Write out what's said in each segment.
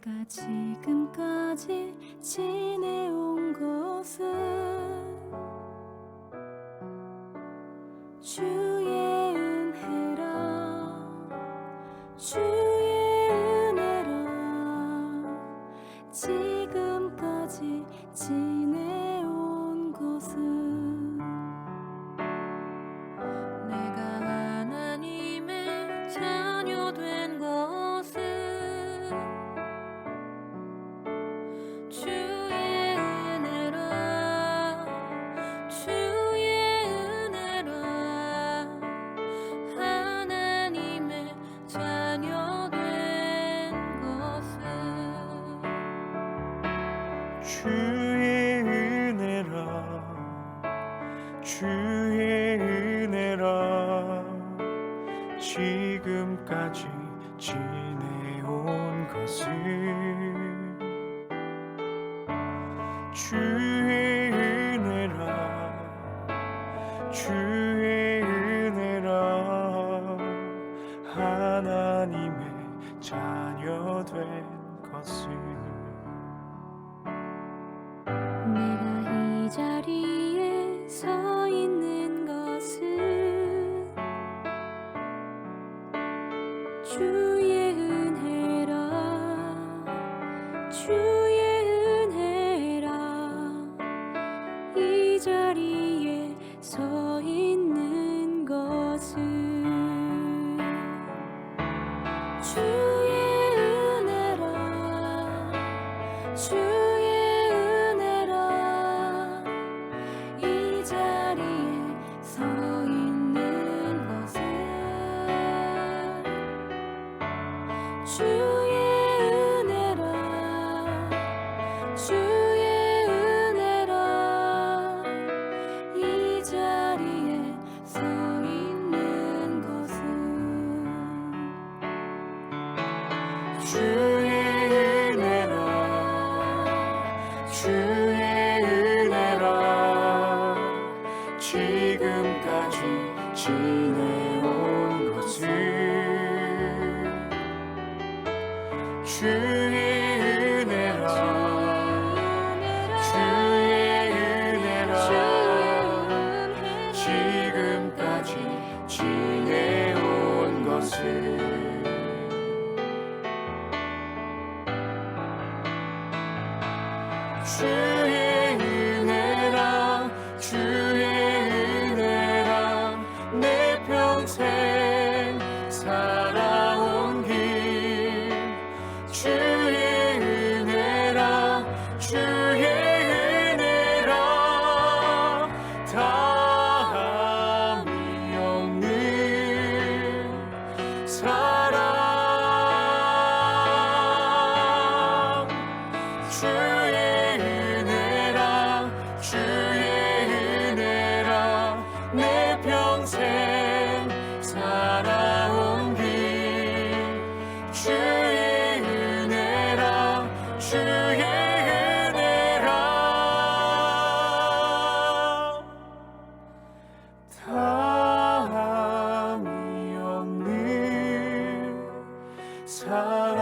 내가 지금까지 지내온 것은 주의 은혜라, 주의 은혜라. 지금까지 지내온 것은 내가 하나님의 자녀 된 것은 주의 은혜라, 주의 은혜라. 하나님의 자녀 된 것은 주의 은혜라, 주의 은혜라. 지금까지 지내온 것은 주의 은혜라, 주의 은혜라. 하나님의 자녀 된 것은 내가 이 자리에 서 있는 것은 주의 은혜라, 주의 은혜라. 이 자리에 서 있는 것은 주의 은혜라, 주의 은혜라. 이 자리에 서 있는 것은 주의 은혜라, 주의 은혜라. 이 자리에 서 있는 것은 주의 은혜라, 주의 은혜라. 지금까지 지내온 것은 주의 은혜라, 주의 은혜라. 지금까지 지내온 것은 주의 은혜라, 주의 은혜라. 내 평생 살아온 길 주의 은혜라, 주의 은혜라. 다함이 없는 사랑 주의 은혜라, 주의 은혜라. 내 평생 살아온 길 주의 은혜라, 주의 은혜라. 다함이 없는 사랑.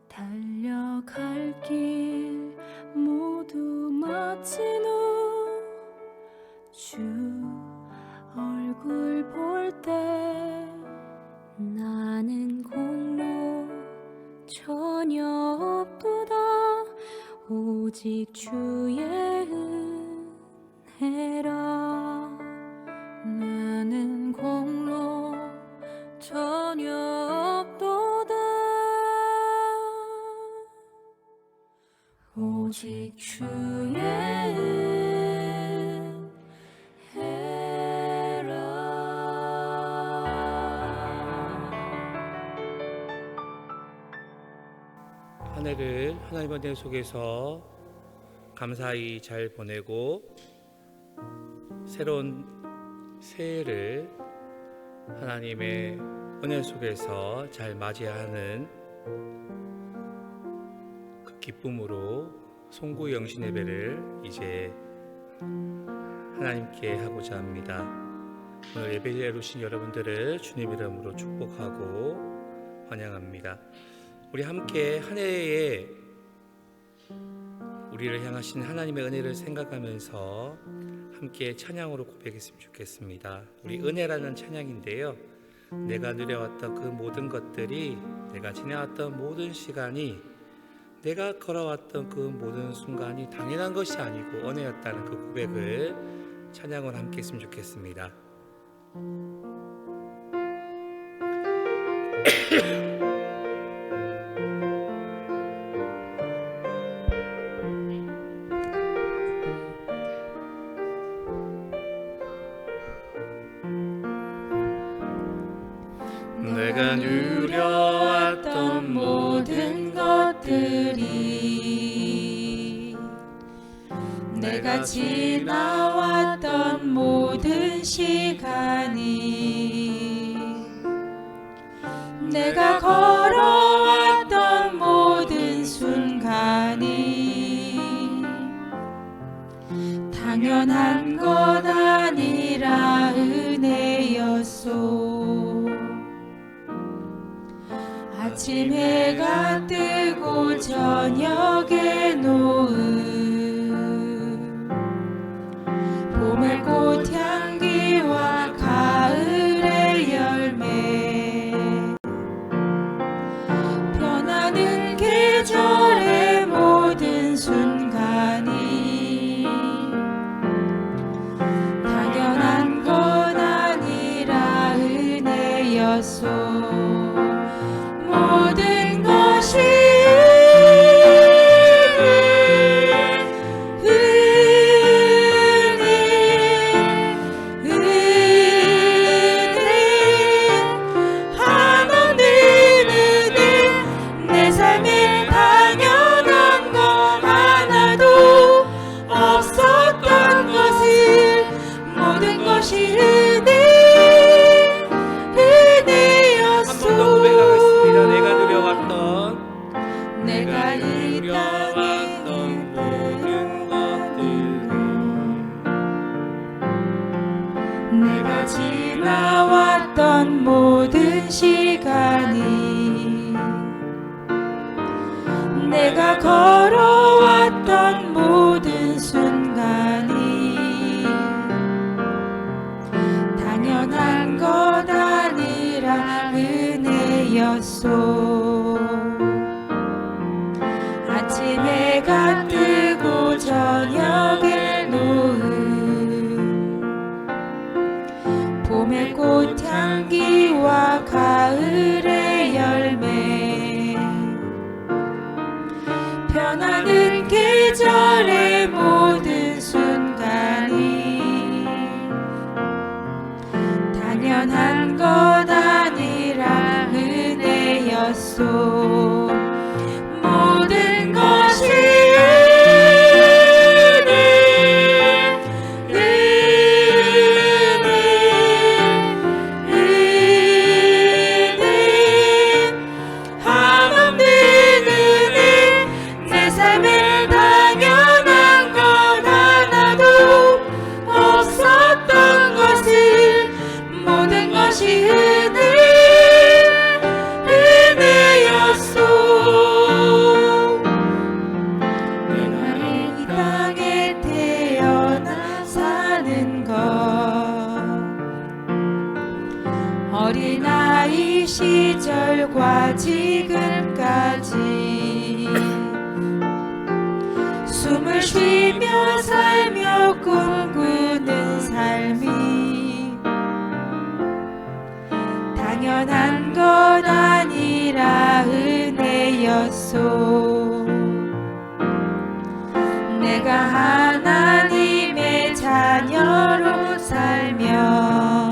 달려갈 길 모두 마친 후 주 얼굴 볼 때 나는 공로 전혀 없도다. 오직 주의 은혜라. 나는 공로 전혀 없도다. 오직 주의 한 해를 하나님의 은혜 속에서 감사히 잘 보내고 새로운 새해를 하나님의 은혜 속에서 잘 맞이하는 그 기쁨으로 송구 영신 예배를 이제 하나님께 하고자 합니다. 오늘 예배에 오신 여러분들을 주님 이름으로 축복하고 환영합니다. 우리 함께 한 해에 우리를 향하신 하나님의 은혜를 생각하면서 함께 찬양으로 고백했으면 좋겠습니다. 우리 은혜라는 찬양인데요, 내가 누려왔던 그 모든 것들이, 내가 지내왔던 모든 시간이, 내가 걸어왔던 그 모든 순간이 당연한 것이 아니고 은혜였다는 그 고백을 찬양으로 함께 했으면 좋겠습니다. 내가 누려왔던 모든 것들이, 내가 지나왔던 모든 시간이, 내가 걸어왔던 모든 순간이 당연한 것 아니라 은혜였소. 아침 해가 뜨고 저녁에 노을, 봄의 꽃향기와 가을의 열매, 변하는 계절의 모든 순간이 당연한 것 아니라 은혜였소. 모든 것이 내가 지나왔던 모든 시간이, 내가 걸어왔던 모든 순간이 당연한 것 아니라 은혜였소. 아침 해가 뜨고 저녁에 노을, 봄의 꽃향기와 가을의 열매, 변하는 계절의 모든 순간이 당연한 것 아니라 은혜였소. 모든 것이 어린아이 시절과 지금까지 숨을 쉬며 살며 꿈꾸는 삶이 당연한 것 아니라 은혜였소. 내가 하나님의 자녀로 살며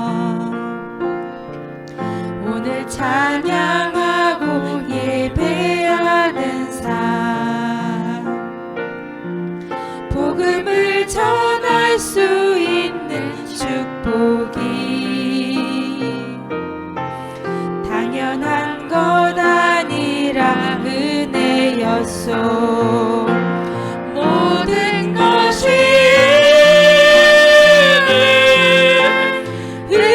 오늘 찬양하고 예배하는 삶, 복음을 전할 수 있는 축복이 당연한 것 아니라 은혜였소. 모든 것이 은혜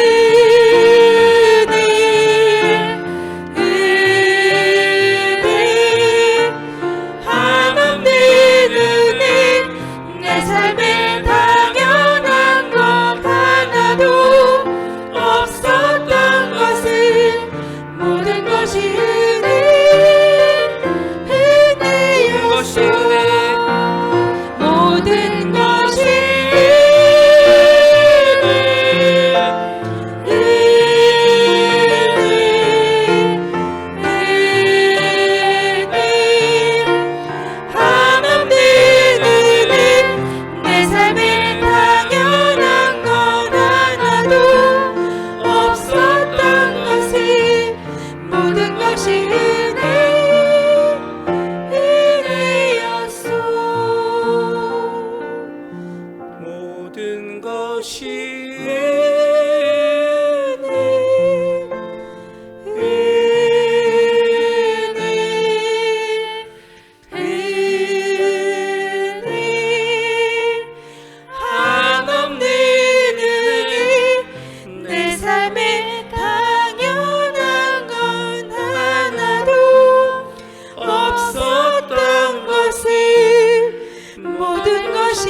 다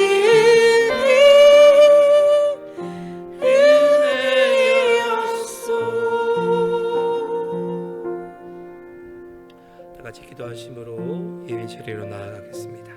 같이 기도하심으로 예배 자리로 나아가겠습니다.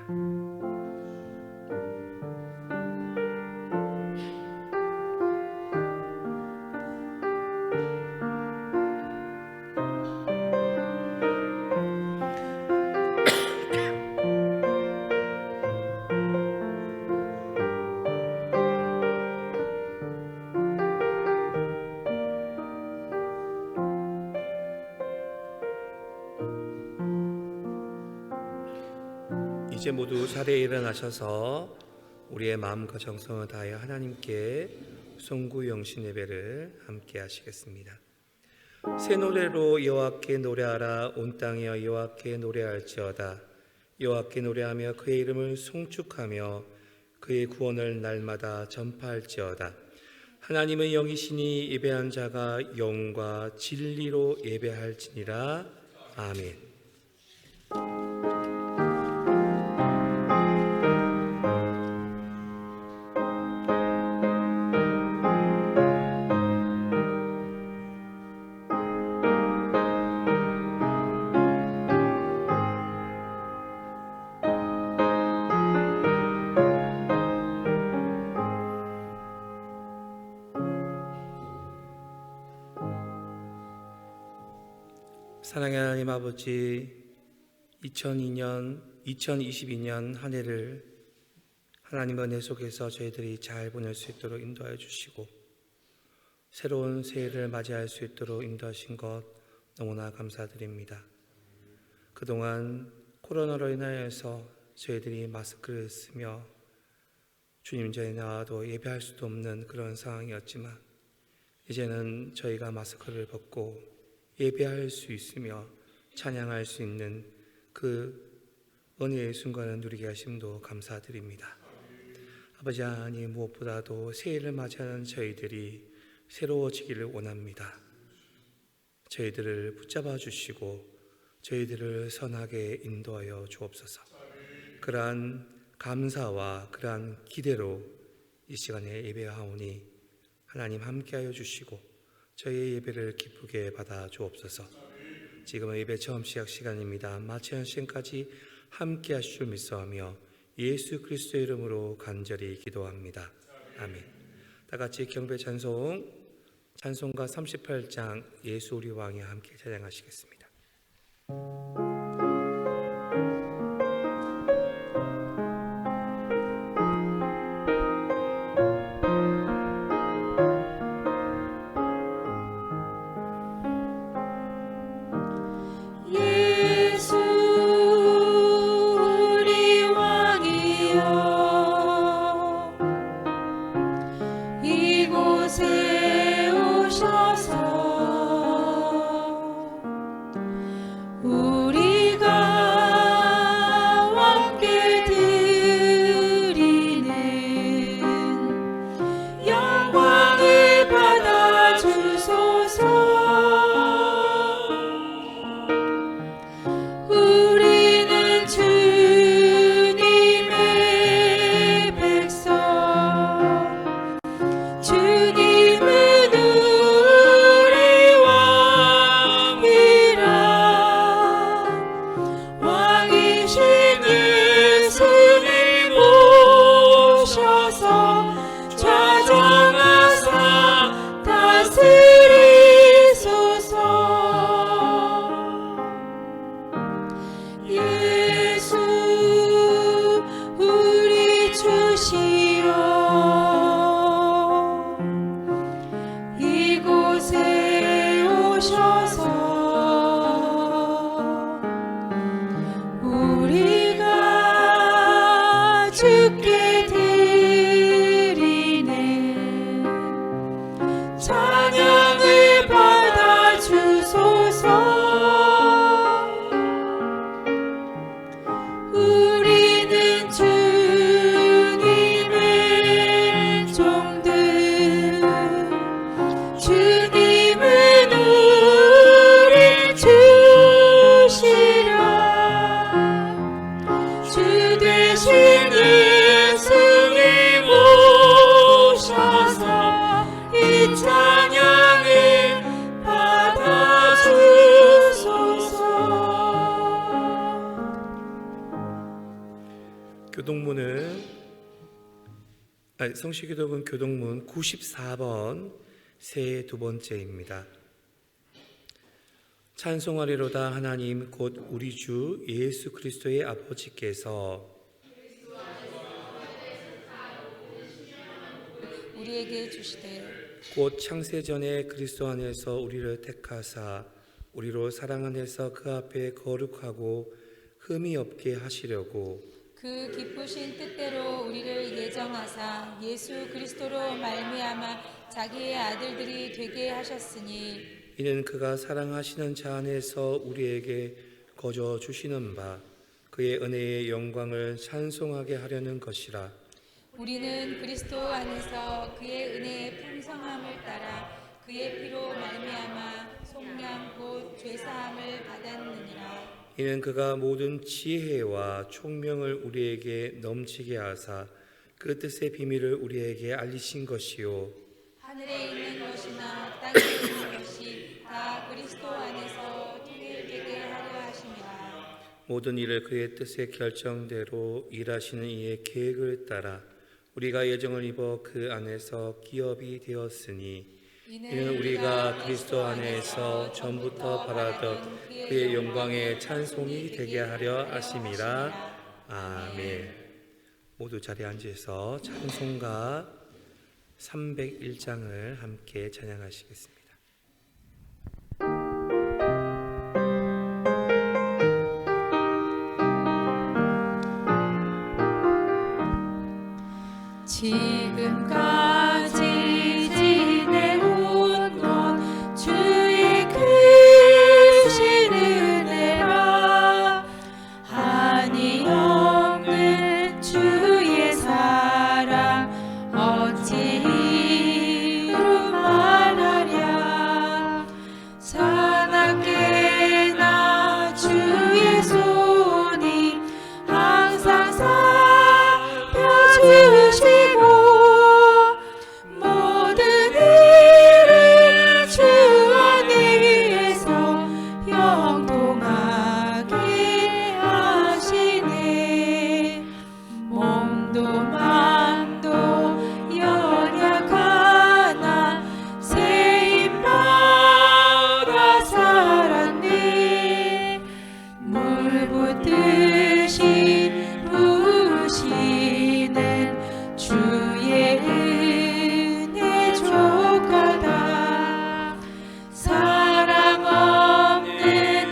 이제 모두 자리에 일어나셔서 우리의 마음과 정성을 다하여 하나님께 송구 영신 예배를 함께 하시겠습니다. 새 노래로 여호와께 노래하라. 온 땅이여 여호와께 노래할지어다. 여호와께 노래하며 그의 이름을 송축하며 그의 구원을 날마다 전파할지어다. 하나님의 영이시니 예배한 자가 영과 진리로 예배할지니라. 아멘. 사랑의 하나님 아버지, 2022년 한 해를 하나님 은혜 속에서 저희들이 잘 보낼 수 있도록 인도하여 주시고 새로운 새해를 맞이할 수 있도록 인도하신 것 너무나 감사드립니다. 그동안 코로나로 인하여서 저희들이 마스크를 쓰며 주님 전에 나와도 예배할 수도 없는 그런 상황이었지만 이제는 저희가 마스크를 벗고 예배할 수 있으며 찬양할 수 있는 그 은혜의 순간을 누리게 하심도 감사드립니다. 아버지 하나님, 무엇보다도 새해를 맞이하는 저희들이 새로워지기를 원합니다. 저희들을 붙잡아 주시고 저희들을 선하게 인도하여 주옵소서. 그러한 감사와 그러한 기대로 이 시간에 예배하오니 하나님 함께하여 주시고 저희의 예배를 기쁘게 받아 주옵소서. 지금은 예배 처음 시작 시간입니다. 마치는 시간까지 함께 하실 줄 믿사오며 예수 그리스도의 이름으로 간절히 기도합니다. 아멘. 다 같이 경배 찬송가 38장 예수 우리 왕이 함께 찬양하시겠습니다. 이곳에 오셔서 성시기도문 교동문 94번 세 두 번째입니다. 찬송하리로다 하나님 곧 우리 주 예수 그리스도의 아버지께서 우리에게 주시되 곧 창세전에 그리스도 안에서 우리를 택하사 우리로 사랑 안에서 그 앞에 거룩하고 흠이 없게 하시려고 그 기쁘신 뜻대로 우리를 예정하사 예수 그리스도로 말미암아 자기의 아들들이 되게 하셨으니 이는 그가 사랑하시는 자 안에서 우리에게 거저 주시는 바 그의 은혜의 영광을 찬송하게 하려는 것이라. 우리는 그리스도 안에서 그의 은혜의 풍성함을 따라 그의 피로 말미암아 속량 곧 죄사함을 받았느니라. 이는 그가 모든 지혜와 총명을 우리에게 넘치게 하사 그 뜻의 비밀을 우리에게 알리신 것이요 하늘에 있는 것이나 땅에 있는 것이 다 그리스도 안에서 통일되게 하려 하심이라. 모든 일을 그의 뜻의 결정대로 일하시는 이의 계획을 따라 우리가 예정을 입어 그 안에서 기업이 되었으니 이는 우리가 그리스도 안에서 전부터 바라던 그의 영광의 찬송이 되게 하려 하심이라. 아멘. 모두 자리에 앉으셔서 찬송가 301장을 함께 찬양하시겠습니다. 지금까지 지내온 것 주의 크신 은혜라. 한이 없는 주의 사랑 어찌 이루 말하랴. 사납게나 주의 손이 항상 살펴주시고 모든 일을 주 안에서 영통하게 하시네. 몸도 맘도 연약하나 세임받아 살았네. 물 붓듯이 부으시는 주의 은혜 족하다. 사랑 없는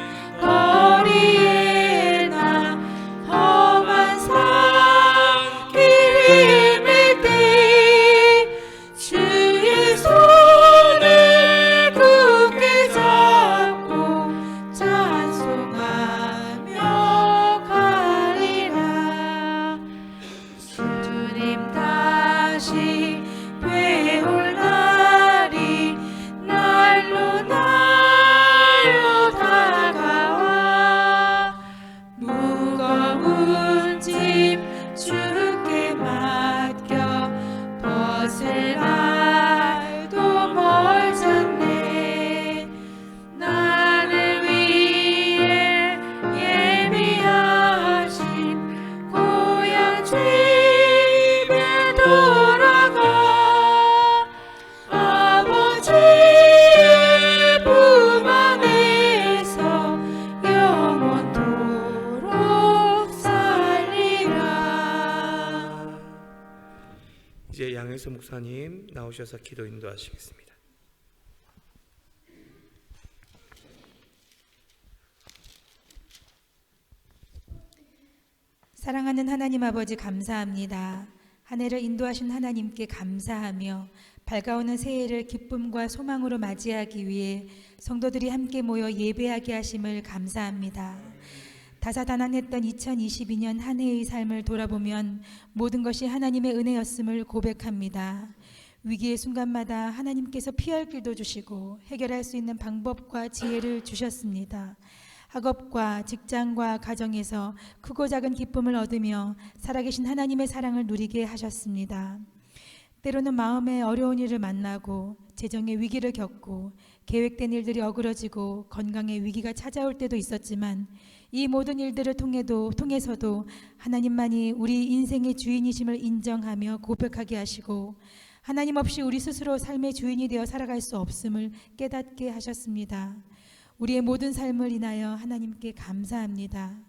거리에나 험한 산길 헤맬 때 주의 손을 굳게 잡고 찬송하며 가리라. 주님 다시 되올 날이 날로 날로 다가와 무거운 짐 주께 맡겨 벗을 날도 멀잖네. 나를 위해 예비하신 고향 집에 돌아가 아버지의 품 안에서 영원토록 살리라. 이제 양혜수 목사님 나오셔서 기도 인도하시겠습니다. 사랑하는 하나님 아버지 감사합니다. 한 해를 인도하신 하나님께 감사하며 밝아오는 새해를 기쁨과 소망으로 맞이하기 위해 성도들이 함께 모여 예배하게 하심을 감사합니다. 다사다난했던 2022년 한 해의 삶을 돌아보면 모든 것이 하나님의 은혜였음을 고백합니다. 위기의 순간마다 하나님께서 피할 길도 주시고 해결할 수 있는 방법과 지혜를 주셨습니다. 학업과 직장과 가정에서 크고 작은 기쁨을 얻으며 살아계신 하나님의 사랑을 누리게 하셨습니다. 때로는 마음에 어려운 일을 만나고 재정의 위기를 겪고 계획된 일들이 어그러지고 건강의 위기가 찾아올 때도 있었지만 이 모든 일들을 통해서도 하나님만이 우리 인생의 주인이심을 인정하며 고백하게 하시고 하나님 없이 우리 스스로 삶의 주인이 되어 살아갈 수 없음을 깨닫게 하셨습니다. 우리의 모든 삶을 인하여 하나님께 감사합니다.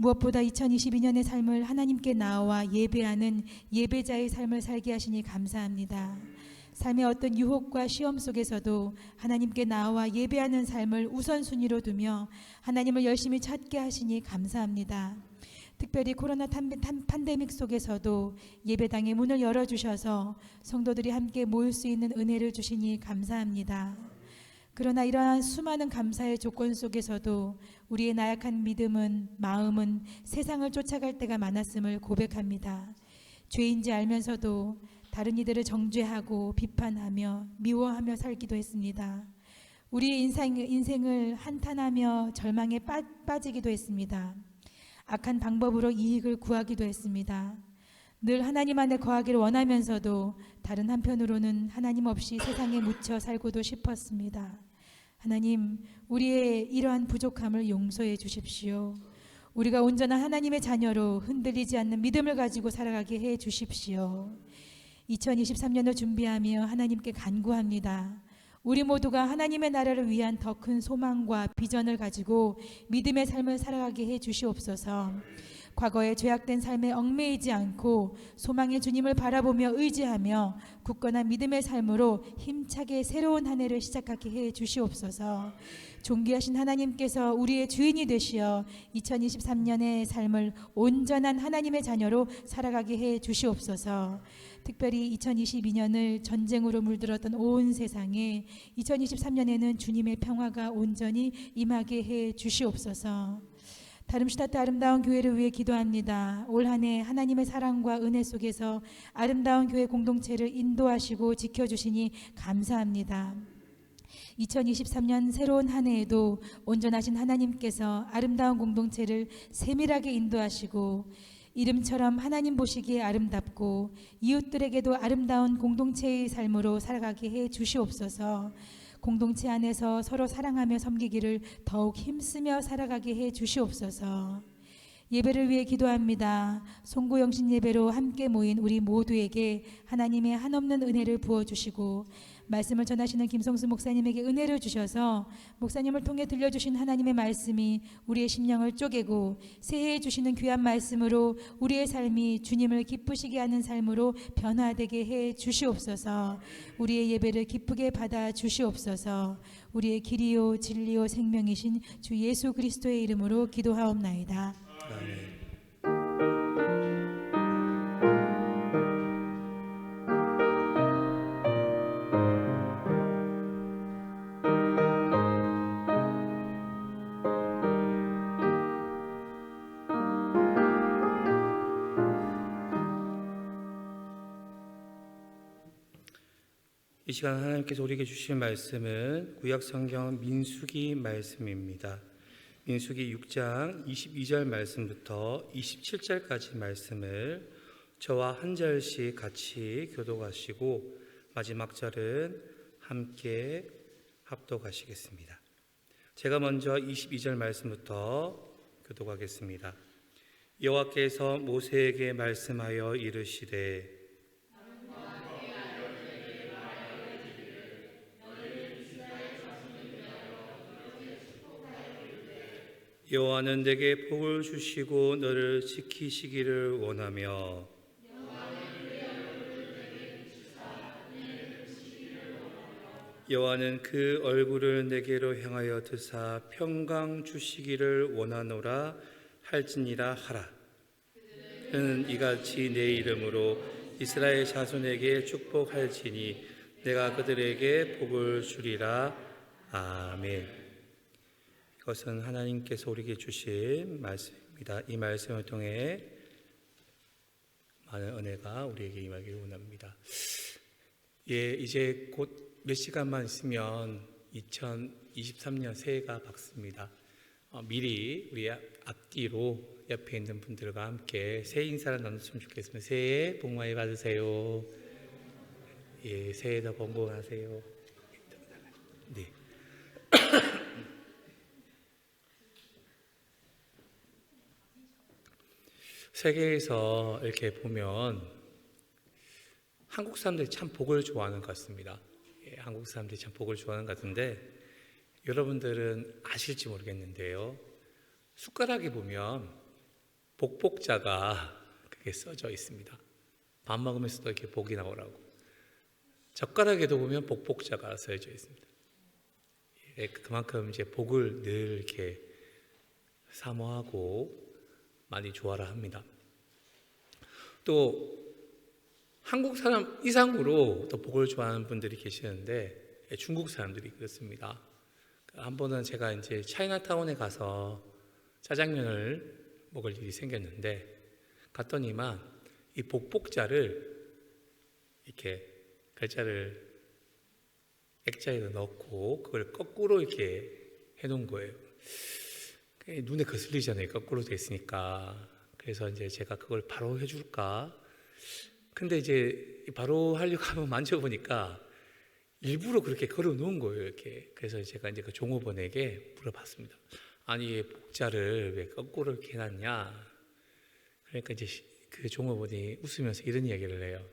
무엇보다 2022년의 삶을 하나님께 나와 예배하는 예배자의 삶을 살게 하시니 감사합니다. 삶의 어떤 유혹과 시험 속에서도 하나님께 나와 예배하는 삶을 우선순위로 두며 하나님을 열심히 찾게 하시니 감사합니다. 특별히 코로나 팬데믹 속에서도 예배당의 문을 열어주셔서 성도들이 함께 모일 수 있는 은혜를 주시니 감사합니다. 그러나 이러한 수많은 감사의 조건 속에서도 우리의 나약한 마음은 세상을 쫓아갈 때가 많았음을 고백합니다. 죄인지 알면서도 다른 이들을 정죄하고 비판하며 미워하며 살기도 했습니다. 우리의 인생을 한탄하며 절망에 빠지기도 했습니다. 악한 방법으로 이익을 구하기도 했습니다. 늘 하나님 안에 거하기를 원하면서도 다른 한편으로는 하나님 없이 세상에 묻혀 살고도 싶었습니다. 하나님, 우리의 이러한 부족함을 용서해 주십시오. 우리가 온전한 하나님의 자녀로 흔들리지 않는 믿음을 가지고 살아가게 해 주십시오. 2023년을 준비하며 하나님께 간구합니다. 우리 모두가 하나님의 나라를 위한 더 큰 소망과 비전을 가지고 믿음의 삶을 살아가게 해 주시옵소서. 과거의 죄악된 삶에 얽매이지 않고 소망의 주님을 바라보며 의지하며 굳건한 믿음의 삶으로 힘차게 새로운 한 해를 시작하게 해 주시옵소서. 존귀하신 하나님께서 우리의 주인이 되시어 2023년의 삶을 온전한 하나님의 자녀로 살아가게 해 주시옵소서. 특별히 2022년을 전쟁으로 물들었던 온 세상에 2023년에는 주님의 평화가 온전히 임하게 해 주시옵소서. 다름슈타트 아름다운 교회를 위해 기도합니다. 올 한 해 하나님의 사랑과 은혜 속에서 아름다운 교회 공동체를 인도하시고 지켜주시니 감사합니다. 2023년 새로운 한 해에도 온전하신 하나님께서 아름다운 공동체를 세밀하게 인도하시고 이름처럼 하나님 보시기에 아름답고 이웃들에게도 아름다운 공동체의 삶으로 살아가게 해 주시옵소서. 공동체 안에서 서로 사랑하며 섬기기를 더욱 힘쓰며 살아가게 해 주시옵소서. 예배를 위해 기도합니다. 송구영신 예배로 함께 모인 우리 모두에게 하나님의 한없는 은혜를 부어주시고 말씀을 전하시는 김성수 목사님에게 은혜를 주셔서 목사님을 통해 들려주신 하나님의 말씀이 우리의 심령을 쪼개고 새해에 주시는 귀한 말씀으로 우리의 삶이 주님을 기쁘시게 하는 삶으로 변화되게 해 주시옵소서. 우리의 예배를 기쁘게 받아 주시옵소서. 우리의 길이요 진리요 생명이신 주 예수 그리스도의 이름으로 기도하옵나이다. 아멘. 이 시간 하나님께서 우리에게 주신 말씀은 구약성경 민수기 말씀입니다. 민수기 6장 22절 말씀부터 27절까지 말씀을 저와 한 절씩 같이 교독하시고 마지막 절은 함께 합독하시겠습니다. 제가 먼저 22절 말씀부터 교독하겠습니다. 여호와께서 모세에게 말씀하여 이르시되 여호와는 내게 복을 주시고 너를 지키시기를 원하며 여호와는 그 얼굴을 내게로 향하여 드사 평강 주시기를 원하노라 할지니라 하라. 그는 이같이 내 이름으로 이스라엘 자손에게 축복할지니 내가 그들에게 복을 주리라. 아멘. 이것은 하나님께서 우리에게 주신 말씀입니다. 이 말씀을 통해 많은 은혜가 우리에게 임하기를 원합니다. 이제 곧 몇 시간만 있으면 2023년 새해가 밝습니다. 미리 우리 앞뒤로 옆에 있는 분들과 함께 새해 인사를 나눴으면 좋겠습니다. 새해 복 많이 받으세요. 예, 새해도 건강하세요. 네. 세계에서 이렇게 보면 한국 사람들이 참 복을 좋아하는 것 같습니다. 예, 한국 사람들이 참 복을 좋아하는 것 같은데 여러분들은 아실지 모르겠는데요. 숟가락에 보면 복복자가 그게 써져 있습니다. 밥 먹으면서도 이렇게 복이 나오라고. 젓가락에도 보면 복복자가 써져 있습니다. 예, 그만큼 이제 복을 늘 이렇게 사모하고 많이 좋아라 합니다. 또 한국 사람 이상으로 또 복을 좋아하는 분들이 계시는데 중국 사람들이 그렇습니다. 한 번은 제가 이제 차이나타운에 가서 짜장면을 먹을 일이 생겼는데 갔더니만 이 복복자를 이렇게 글자를 액자에 넣고 그걸 거꾸로 이렇게 해놓은 거예요. 눈에 거슬리잖아요. 거꾸로 돼 있으니까. 그래서 이제 제가 그걸 바로 해줄까? 근데 이제 바로 하려고 하면 만져보니까 일부러 그렇게 걸어 놓은 거예요. 이렇게. 그래서 제가 이제 그 종업원에게 물어봤습니다. 아니, 복자를 왜 거꾸로 이렇게 해놨냐? 그러니까 이제 그 종업원이 웃으면서 이런 이야기를 해요.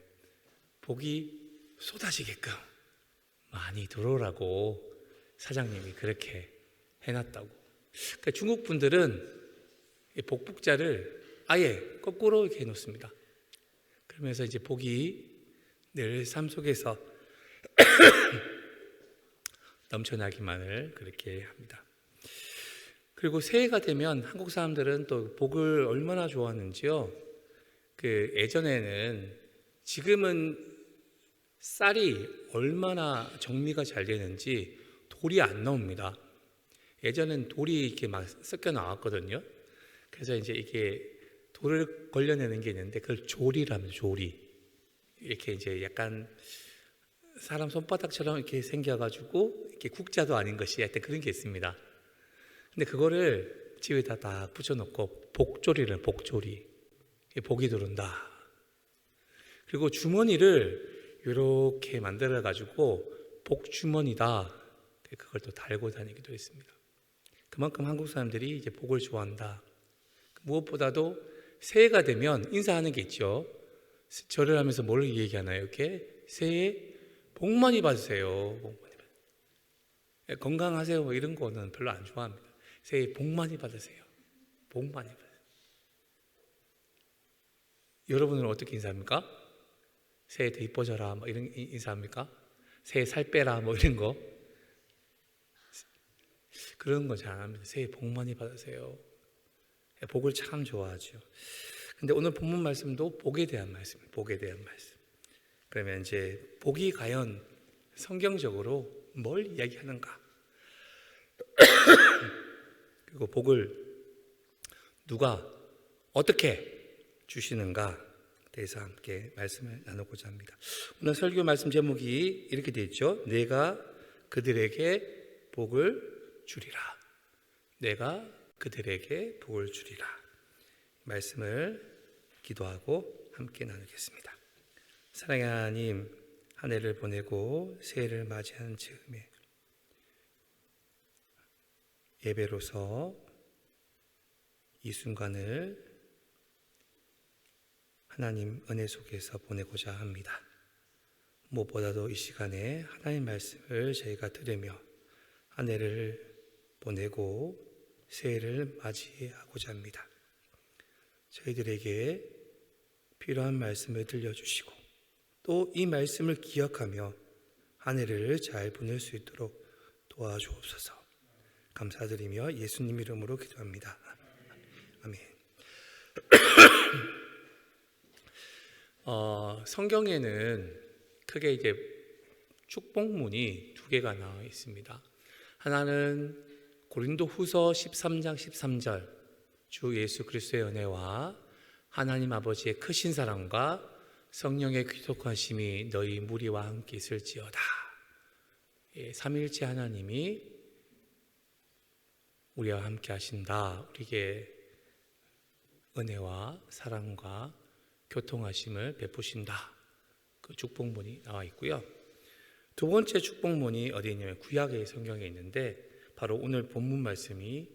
복이 쏟아지게끔 많이 들어오라고 사장님이 그렇게 해놨다고. 그러니까 중국 분들은 복복자를 아예 거꾸로 이렇게 해놓습니다. 그러면서 이제 복이 늘 삶 속에서 넘쳐나기만을 그렇게 합니다. 그리고 새해가 되면 한국 사람들은 또 복을 얼마나 좋아하는지요. 그 예전에는 지금은 쌀이 얼마나 정리가 잘 되는지 돌이 안 나옵니다. 예전엔 돌이 이렇게 막 섞여 나왔거든요. 그래서 이제 이게 돌을 걸려내는 게 있는데 그걸 조리라면 조리. 이렇게 이제 약간 사람 손바닥처럼 이렇게 생겨가지고 이렇게 국자도 아닌 것이 하여튼 그런 게 있습니다. 근데 그거를 집에다 딱 붙여놓고 복조리를 복조리. 복이 들어온다. 그리고 주머니를 이렇게 만들어가지고 복주머니다. 그걸 또 달고 다니기도 했습니다. 그만큼 한국 사람들이 이제 복을 좋아한다. 무엇보다도 새해가 되면 인사하는 게 있죠. 절을 하면서 뭘 얘기하나요? 이렇게 새해 복 많이 받으세요. 복 많이 받으세요. 건강하세요. 뭐 이런 거는 별로 안 좋아합니다. 새해 복 많이 받으세요. 복 많이 받으세요. 여러분은 어떻게 인사합니까? 새해 더 이뻐져라. 뭐 이런 인사합니까? 새해 살 빼라. 뭐 이런 거. 그런 거 잘 안 합니다. 새해 복 많이 받으세요. 복을 참 좋아하죠. 근데 오늘 본문 말씀도 복에 대한 말씀이에요. 복에 대한 말씀. 그러면 이제 복이 과연 성경적으로 뭘 이야기하는가? 그리고 복을 누가 어떻게 주시는가? 대해서 함께 말씀을 나누고자 합니다. 오늘 설교 말씀 제목이 이렇게 되어 있죠. 내가 그들에게 복을 주리라. 내가 그들에게 복을 주리라. 말씀을 기도하고 함께 나누겠습니다. 사랑의 하나님, 한 해를 보내고 새해를 맞이하는 즈음에 예배로서 이 순간을 하나님 은혜 속에서 보내고자 합니다. 무엇보다도 이 시간에 하나님 말씀을 저희가 들으며 한 해를 보내고 새해를 맞이하고자 합니다. 저희들에게 필요한 말씀을 들려주시고 또 이 말씀을 기억하며 한 해를 잘 보낼 수 있도록 도와주옵소서. 감사드리며 예수님 이름으로 기도합니다. 아멘. 성경에는 크게 이제 축복문이 두 개가 나와 있습니다. 하나는 고린도후서 13장 13절 주 예수 그리스도의 은혜와 하나님 아버지의 크신 사랑과 성령의 귀속하심이 너희 무리와 함께 있을지어다. 삼위일체 하나님이 우리와 함께 하신다. 우리에게 은혜와 사랑과 교통하심을 베푸신다. 그 축복문이 나와 있고요. 두 번째 축복문이 어디에 있냐면 구약의 성경에 있는데 바로 오늘 본문 말씀이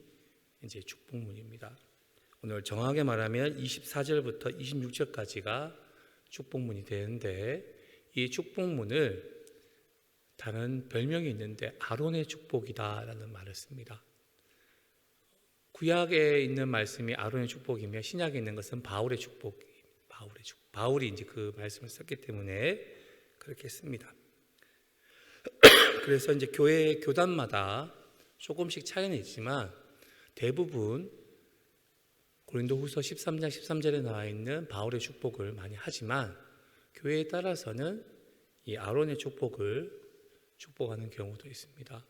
이제 축복문입니다. 오늘 정확하게 말하면 24절부터 26절까지가 축복문이 되는데 이 축복문을 다른 별명이 있는데 아론의 축복이다라는 말을 씁니다. 구약에 있는 말씀이 아론의 축복이며 신약에 있는 것은 바울의 축복, 바울이 이제 그 말씀을 썼기 때문에 그렇게 씁니다. 그래서 이제 교회 교단마다 조금씩 차이는 있지만 대부분 고린도후서 13장 13절에 나와 있는 바울의 축복을 많이 하지만 교회에 따라서는 이 아론의 축복을 축복하는 경우도 있습니다.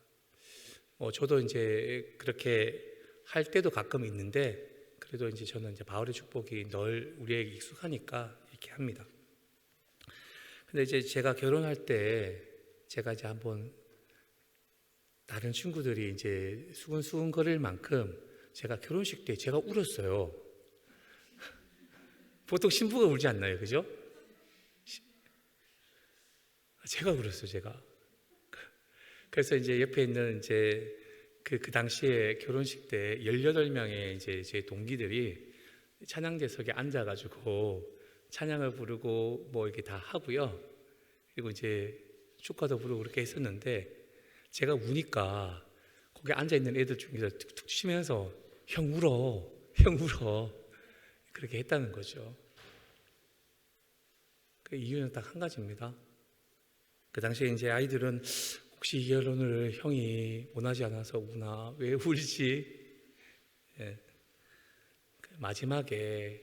저도 이제 그렇게 할 때도 가끔 있는데 그래도 이제 저는 이제 바울의 축복이 늘 우리에게 익숙하니까 이렇게 합니다. 근데 이제 제가 결혼할 때 제가 이제 한번 다른 친구들이 이제 수근수근거릴 만큼 제가 결혼식 때 제가 울었어요. 보통 신부가 울지 않나요, 그죠? 제가 울었어요, 제가. 그래서 이제 옆에 있는 이제 그 당시에 결혼식 때 18명의 이제 제 동기들이 찬양대석에 앉아가지고 찬양을 부르고 뭐 이렇게 다 하고요. 그리고 이제 축가도 부르고 그렇게 했었는데 제가 우니까 거기 앉아있는 애들 중에서 툭툭 치면서 형 울어, 형 울어. 그렇게 했다는 거죠. 그 이유는 딱 한 가지입니다. 그 당시에 이제 아이들은 혹시 이 결혼을 형이 원하지 않아서 우나 왜 울지? 예. 마지막에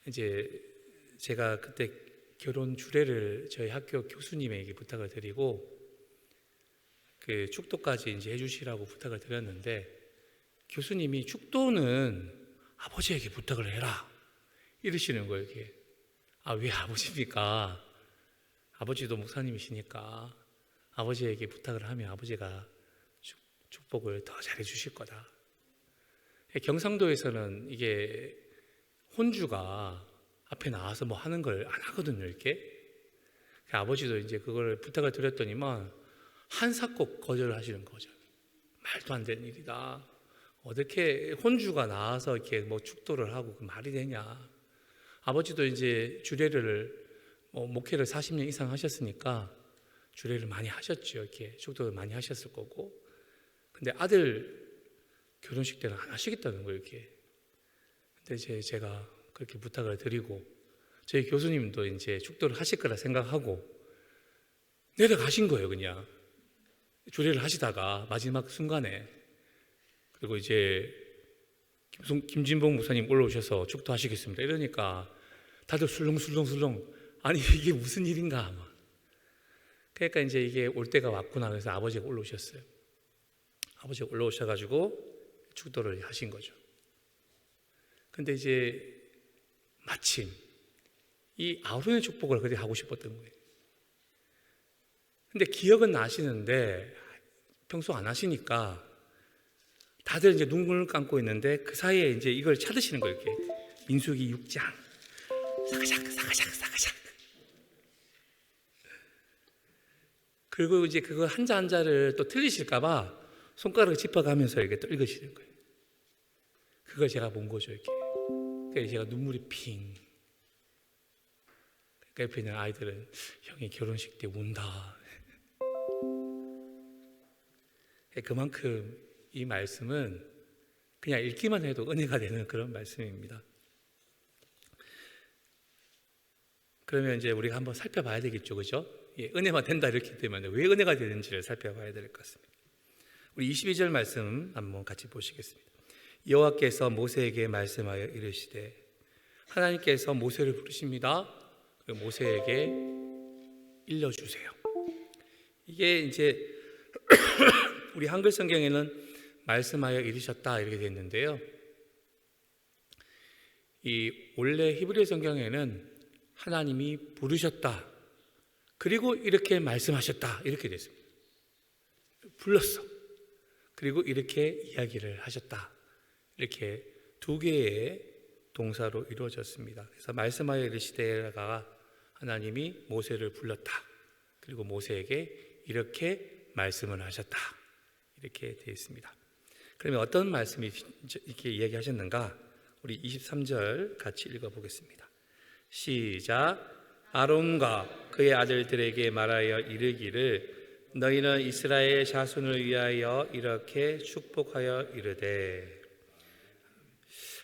이제 제가 그때 결혼 주례를 저희 학교 교수님에게 부탁을 드리고 그 축도까지 이제 해주시라고 부탁을 드렸는데 교수님이 축도는 아버지에게 부탁을 해라 이러시는 거예요. 이게 왜 아버지입니까? 아버지도 목사님이시니까 아버지에게 부탁을 하면 아버지가 축복을 더 잘해 주실 거다. 경상도에서는 이게 혼주가 앞에 나와서 뭐 하는 걸 안 하거든요, 이렇게. 아버지도 이제 그걸 부탁을 드렸더니만 한사코 거절하시는 거죠. 말도 안 되는 일이다. 어떻게 혼주가 나와서 이렇게 뭐 축도를 하고 그 말이 되냐. 아버지도 이제 주례를 목회를 40년 이상 하셨으니까 주례를 많이 하셨죠. 이렇게 축도를 많이 하셨을 거고. 근데 아들 결혼식 때는 안 하시겠다는 거예요, 이렇게. 근데 이제 제가 그렇게 부탁을 드리고 저희 교수님도 이제 축도를 하실 거라 생각하고 내려가신 거예요, 그냥. 주례를 하시다가 마지막 순간에. 그리고 이제 김진봉 목사님 올라오셔서 축도하시겠습니다. 이러니까 다들 술렁술렁술렁 아니 이게 무슨 일인가 아마. 그러니까 이제 이게 올 때가 왔구나 그래서 아버지가 올라오셨어요. 아버지가 올라오셔가지고 축도를 하신 거죠. 근데 이제 마침 이 아론의 축복을 그렇게 하고 싶었던 거예요. 근데 기억은 나시는데 평소 안 하시니까 다들 이제 눈을 감고 있는데 그 사이에 이제 이걸 찾으시는 거예요. 이렇게 민수기 6장 사가작 사가작 사가작. 그리고 이제 그거 한자 한자를 또 틀리실까봐 손가락을 짚어가면서 이렇게 또 읽으시는 거예요. 그걸 제가 본 거죠, 이렇게. 그래서 제가 눈물이 핑. 그 옆에 있는 아이들은 형이 결혼식 때 운다. 그만큼 이 말씀은 그냥 읽기만 해도 은혜가 되는 그런 말씀입니다. 그러면 이제 우리가 한번 살펴봐야 되겠죠, 그죠? 은혜만 된다 이렇기 때문에 왜 은혜가 되는지를 살펴봐야 될 것 같습니다. 우리 22절 말씀 한번 같이 보시겠습니다. 여호와께서 모세에게 말씀하여 이르시되 하나님께서 모세를 부르십니다. 그리고 모세에게 일러주세요. 이게 이제 우리 한글 성경에는 말씀하여 이르셨다 이렇게 되어 있는데요. 이 원래 히브리 성경에는 하나님이 부르셨다. 그리고 이렇게 말씀하셨다. 이렇게 됐습니다. 불렀어. 그리고 이렇게 이야기를 하셨다. 이렇게 두 개의 동사로 이루어졌습니다. 그래서 말씀하여 이르시되가 하나님이 모세를 불렀다. 그리고 모세에게 이렇게 말씀을 하셨다. 이렇게 되어 있습니다. 그러면 어떤 말씀이 이렇게 이야기하셨는가? 우리 23절 같이 읽어보겠습니다. 시작. 아론과 그의 아들들에게 말하여 이르기를 너희는 이스라엘 자손을 위하여 이렇게 축복하여 이르되.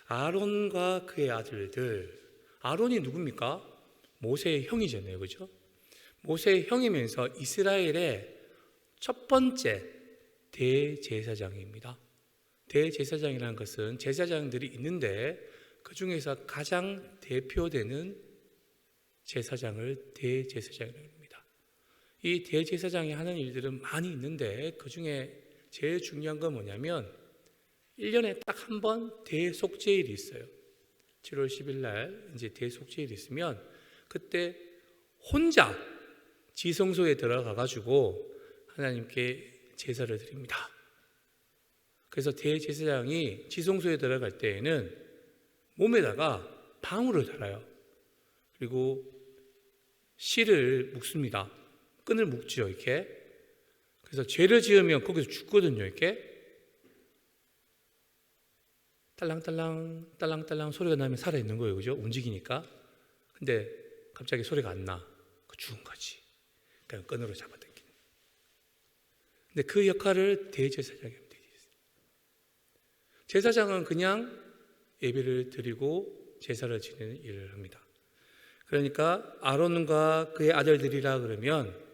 아론과 그의 아들들. 아론이 누굽니까? 모세의 형이잖아요, 그죠? 모세의 형이면서 이스라엘의 첫 번째 대제사장입니다. 대제사장이라는 것은 제사장들이 있는데 그 중에서 가장 대표되는 제사장을 대제사장이라고 합니다. 이 대제사장이 하는 일들은 많이 있는데 그 중에 제일 중요한 건 뭐냐면 1년에 딱 한 번 대속죄일이 있어요. 7월 10일 날 이제 대속죄일이 있으면 그때 혼자 지성소에 들어가 가지고 하나님께 제사를 드립니다. 그래서 대제사장이 지성소에 들어갈 때에는 몸에다가 방울을 달아요. 그리고 실을 묶습니다. 끈을 묶죠, 이렇게. 그래서 죄를 지으면 거기서 죽거든요, 이렇게. 딸랑딸랑, 딸랑딸랑 소리가 나면 살아있는 거예요, 그죠? 움직이니까. 근데 갑자기 소리가 안 나. 그 죽은 거지. 그냥 끈으로 잡아당기는. 근데 그 역할을 대제사장이 하면 되겠어요. 제사장은 그냥 예배를 드리고 제사를 지내는 일을 합니다. 그러니까 아론과 그의 아들들이라 그러면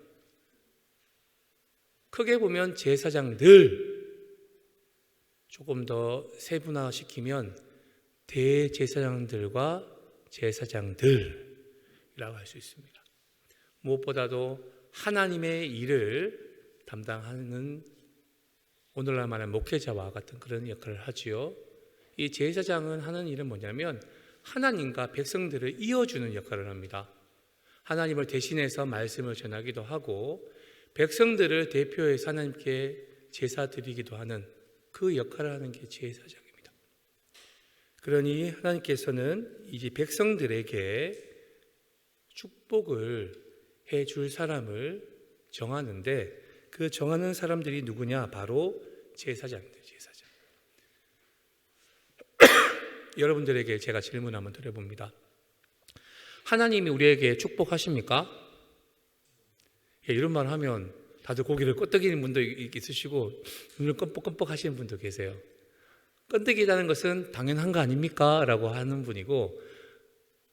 크게 보면 제사장들, 조금 더 세분화시키면 대제사장들과 제사장들이라고 할 수 있습니다. 무엇보다도 하나님의 일을 담당하는 오늘날 말하는 목회자와 같은 그런 역할을 하지요. 이 제사장은 하는 일은 뭐냐면 하나님과 백성들을 이어주는 역할을 합니다. 하나님을 대신해서 말씀을 전하기도 하고 백성들을 대표해서 하나님께 제사 드리기도 하는 그 역할을 하는 게 제사장입니다. 그러니 하나님께서는 이제 백성들에게 축복을 해줄 사람을 정하는데 그 정하는 사람들이 누구냐? 바로 제사장들, 제사장. 여러분들에게 제가 질문 한번 드려봅니다. 하나님이 우리에게 축복하십니까? 예, 이런 말 하면 다들 고개를 끄덕이는 분도 있으시고 눈을 껌뻑껌뻑 하시는 분도 계세요. 끄덕이다는 것은 당연한 거 아닙니까? 라고 하는 분이고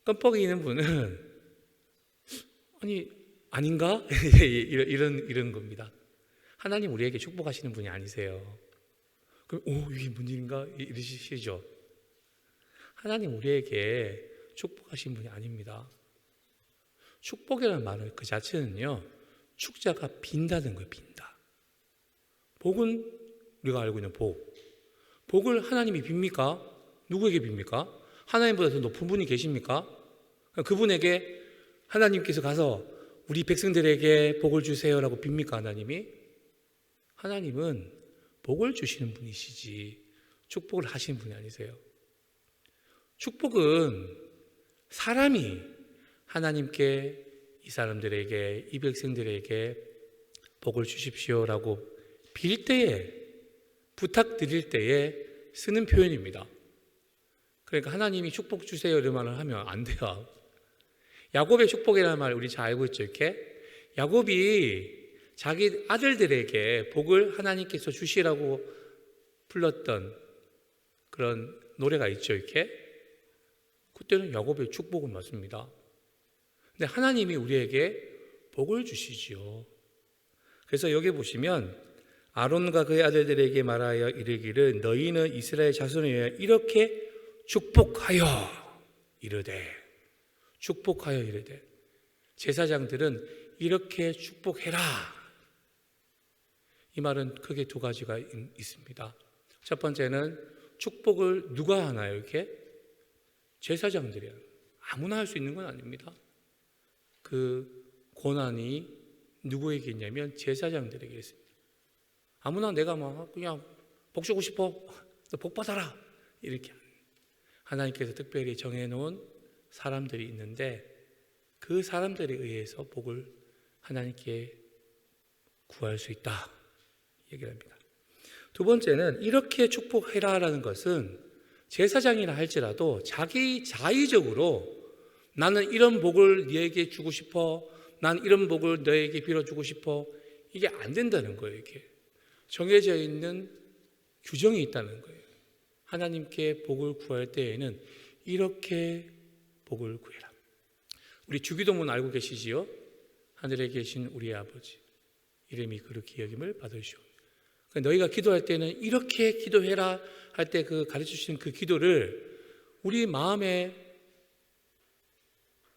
껌뻑이는 분은 아니 아닌가? 이런 겁니다. 하나님 우리에게 축복하시는 분이 아니세요. 그럼 이게 뭔 일인가? 이러시죠. 하나님 우리에게 축복하신 분이 아닙니다. 축복이라는 말은 그 자체는요, 축자가 빈다는 거예요, 빈다. 복은 우리가 알고 있는 복. 복을 하나님이 빕니까? 누구에게 빕니까? 하나님보다 더 높은 분이 계십니까? 그분에게 하나님께서 가서 우리 백성들에게 복을 주세요라고 빕니까, 하나님이? 하나님은 복을 주시는 분이시지 축복을 하시는 분이 아니세요. 축복은 사람이 하나님께 이 사람들에게, 이 백성들에게 복을 주십시오라고 빌 때에, 부탁드릴 때에 쓰는 표현입니다. 그러니까 하나님이 축복 주세요 이런 말을 하면 안 돼요. 야곱의 축복이라는 말 우리 잘 알고 있죠, 이렇게? 야곱이 자기 아들들에게 복을 하나님께서 주시라고 불렀던 그런 노래가 있죠, 이렇게? 그때는 야곱의 축복은 맞습니다. 근데 하나님이 우리에게 복을 주시지요. 그래서 여기 보시면 아론과 그의 아들들에게 말하여 이르기를 너희는 이스라엘 자손을 위하여 이렇게 축복하여 이르되, 축복하여 이르되, 제사장들은 이렇게 축복해라. 이 말은 크게 두 가지가 있습니다. 첫 번째는 축복을 누가 하나요? 이렇게? 제사장들이요. 아무나 할 수 있는 건 아닙니다. 그 권한이 누구에게 있냐면 제사장들에게 있습니다. 아무나 내가 막 그냥 복 주고 싶어, 너 복 받아라, 이렇게 하나님께서 특별히 정해놓은 사람들이 있는데 그 사람들에 의해서 복을 하나님께 구할 수 있다 얘기를 합니다. 두 번째는 이렇게 축복해라라는 것은 제사장이라 할지라도 자기 자의적으로 나는 이런 복을 너에게 주고 싶어, 난 이런 복을 너에게 빌어주고 싶어, 이게 안 된다는 거예요. 이게 정해져 있는 규정이 있다는 거예요. 하나님께 복을 구할 때에는 이렇게 복을 구해라. 우리 주기도문 알고 계시지요? 하늘에 계신 우리 아버지 이름이 그렇게 여김을 받으시오. 너희가 기도할 때는 이렇게 기도해라 할 때 그 가르쳐 주신 그 기도를 우리 마음에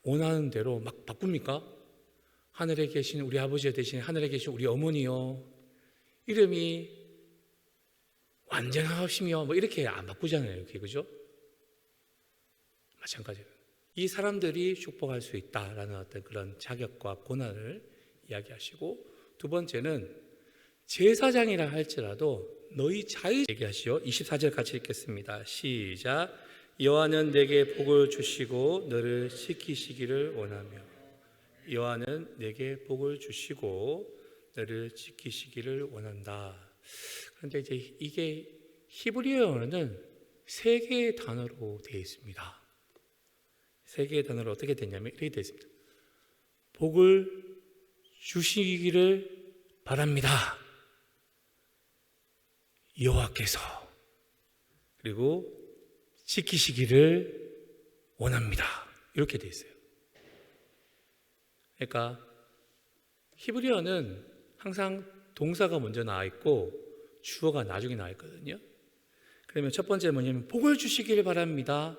원하는 대로 막 바꿉니까? 하늘에 계신 우리 아버지 대신 하늘에 계신 우리 어머니요 이름이 완전하시며 뭐 이렇게 안 바꾸잖아요. 이렇게 그죠? 마찬가지로 이 사람들이 축복할 수 있다라는 어떤 그런 자격과 권한을 이야기하시고, 두 번째는 제사장이라 할지라도 너희 자의 얘기하시오. 24절 같이 읽겠습니다. 시작. 여호와는 내게 복을 주시고 너를 지키시기를 원하며. 여호와는 내게 복을 주시고 너를 지키시기를 원한다. 그런데 이제 이게 히브리어는 세 개의 단어로 되어 있습니다. 세 개의 단어로 어떻게 되냐면 이렇게 되어 있습니다. 복을 주시기를 바랍니다. 여호와께서. 그리고 지키시기를 원합니다. 이렇게 되어 있어요. 그러니까 히브리어는 항상 동사가 먼저 나와 있고 주어가 나중에 나와 있거든요. 그러면 첫 번째 뭐냐면 복을 주시기를 바랍니다.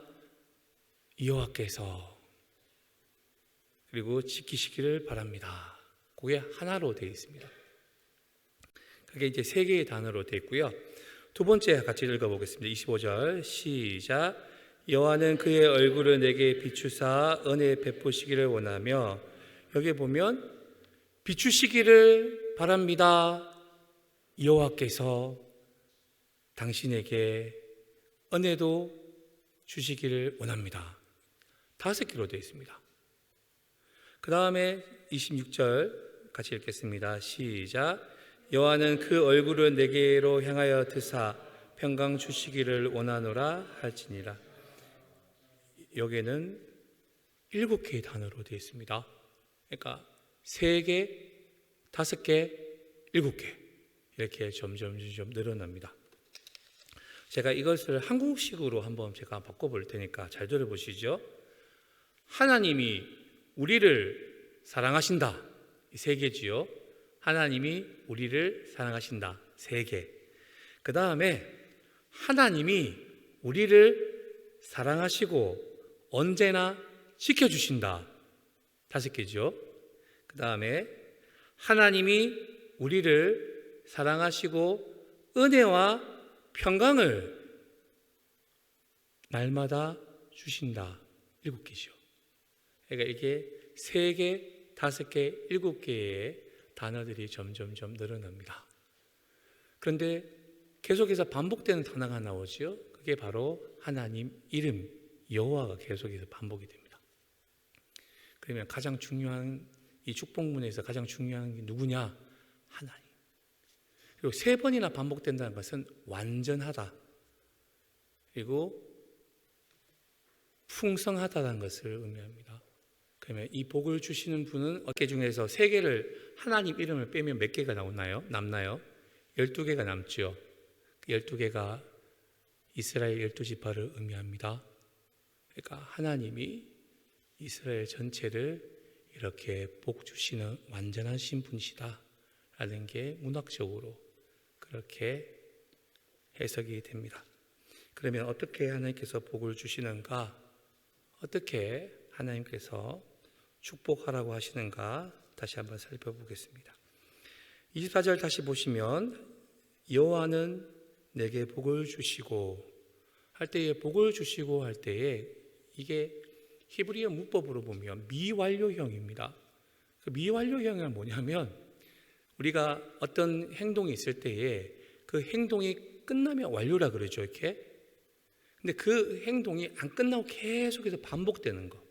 여호와께서. 그리고 지키시기를 바랍니다. 그게 하나로 되어 있습니다. 그게 이제 세 개의 단어로 되어 있고요. 두 번째 같이 읽어보겠습니다. 25절 시작. 여호와는 그의 얼굴을 내게 비추사 은혜 베푸시기를 원하며. 여기 보면 비추시기를 바랍니다. 여호와께서 당신에게 은혜도 주시기를 원합니다. 5개로 되어 있습니다. 그 다음에 26절 같이 읽겠습니다. 시작. 여호와는 그 얼굴을 내게로 향하여 드사 평강 주시기를 원하노라 할지니라. 여기에는 7개의 단어로 되어 있습니다. 그러니까 3개, 5개, 7개 이렇게 점점 늘어납니다. 제가 이것을 한국식으로 한번 제가 바꿔볼 테니까 잘 들어보시죠. 하나님이 우리를 사랑하신다. 이 3개지요. 하나님이 우리를 사랑하신다. 3개. 그 다음에 하나님이 우리를 사랑하시고 언제나 지켜주신다. 5개죠. 그 다음에 하나님이 우리를 사랑하시고 은혜와 평강을 날마다 주신다. 7개죠. 그러니까 이게 3개, 5개, 7개의 단어들이 점점 늘어납니다. 그런데 계속해서 반복되는 단어가 나오죠. 그게 바로 하나님 이름 여호와가 계속해서 반복이 됩니다. 그러면 가장 중요한 이 축복문에서 가장 중요한 게 누구냐? 하나님. 그리고 3번이나 반복된다는 것은 완전하다. 그리고 풍성하다는 것을 의미합니다. 그러면 이 복을 주시는 분은 어깨 중에서 3개를 하나님 이름을 빼면 몇 개가 남나요? 12개가 남죠. 12개가 이스라엘 12지파를 의미합니다. 그러니까 하나님이 이스라엘 전체를 이렇게 복 주시는 완전하신 분이시다 라는 게 문학적으로 그렇게 해석이 됩니다. 그러면 어떻게 하나님께서 복을 주시는가? 어떻게 하나님께서 축복하라고 하시는가? 다시 한번 살펴보겠습니다. 24절 다시 보시면 여호와는 내게 복을 주시고 할 때에 복을 주시고 할 때에 이게 히브리어 문법으로 보면 미완료형입니다. 그 미완료형은 뭐냐면 우리가 어떤 행동이 있을 때에 그 행동이 끝나면 완료라 그러죠. 이렇게. 근데 그 행동이 안 끝나고 계속해서 반복되는 거.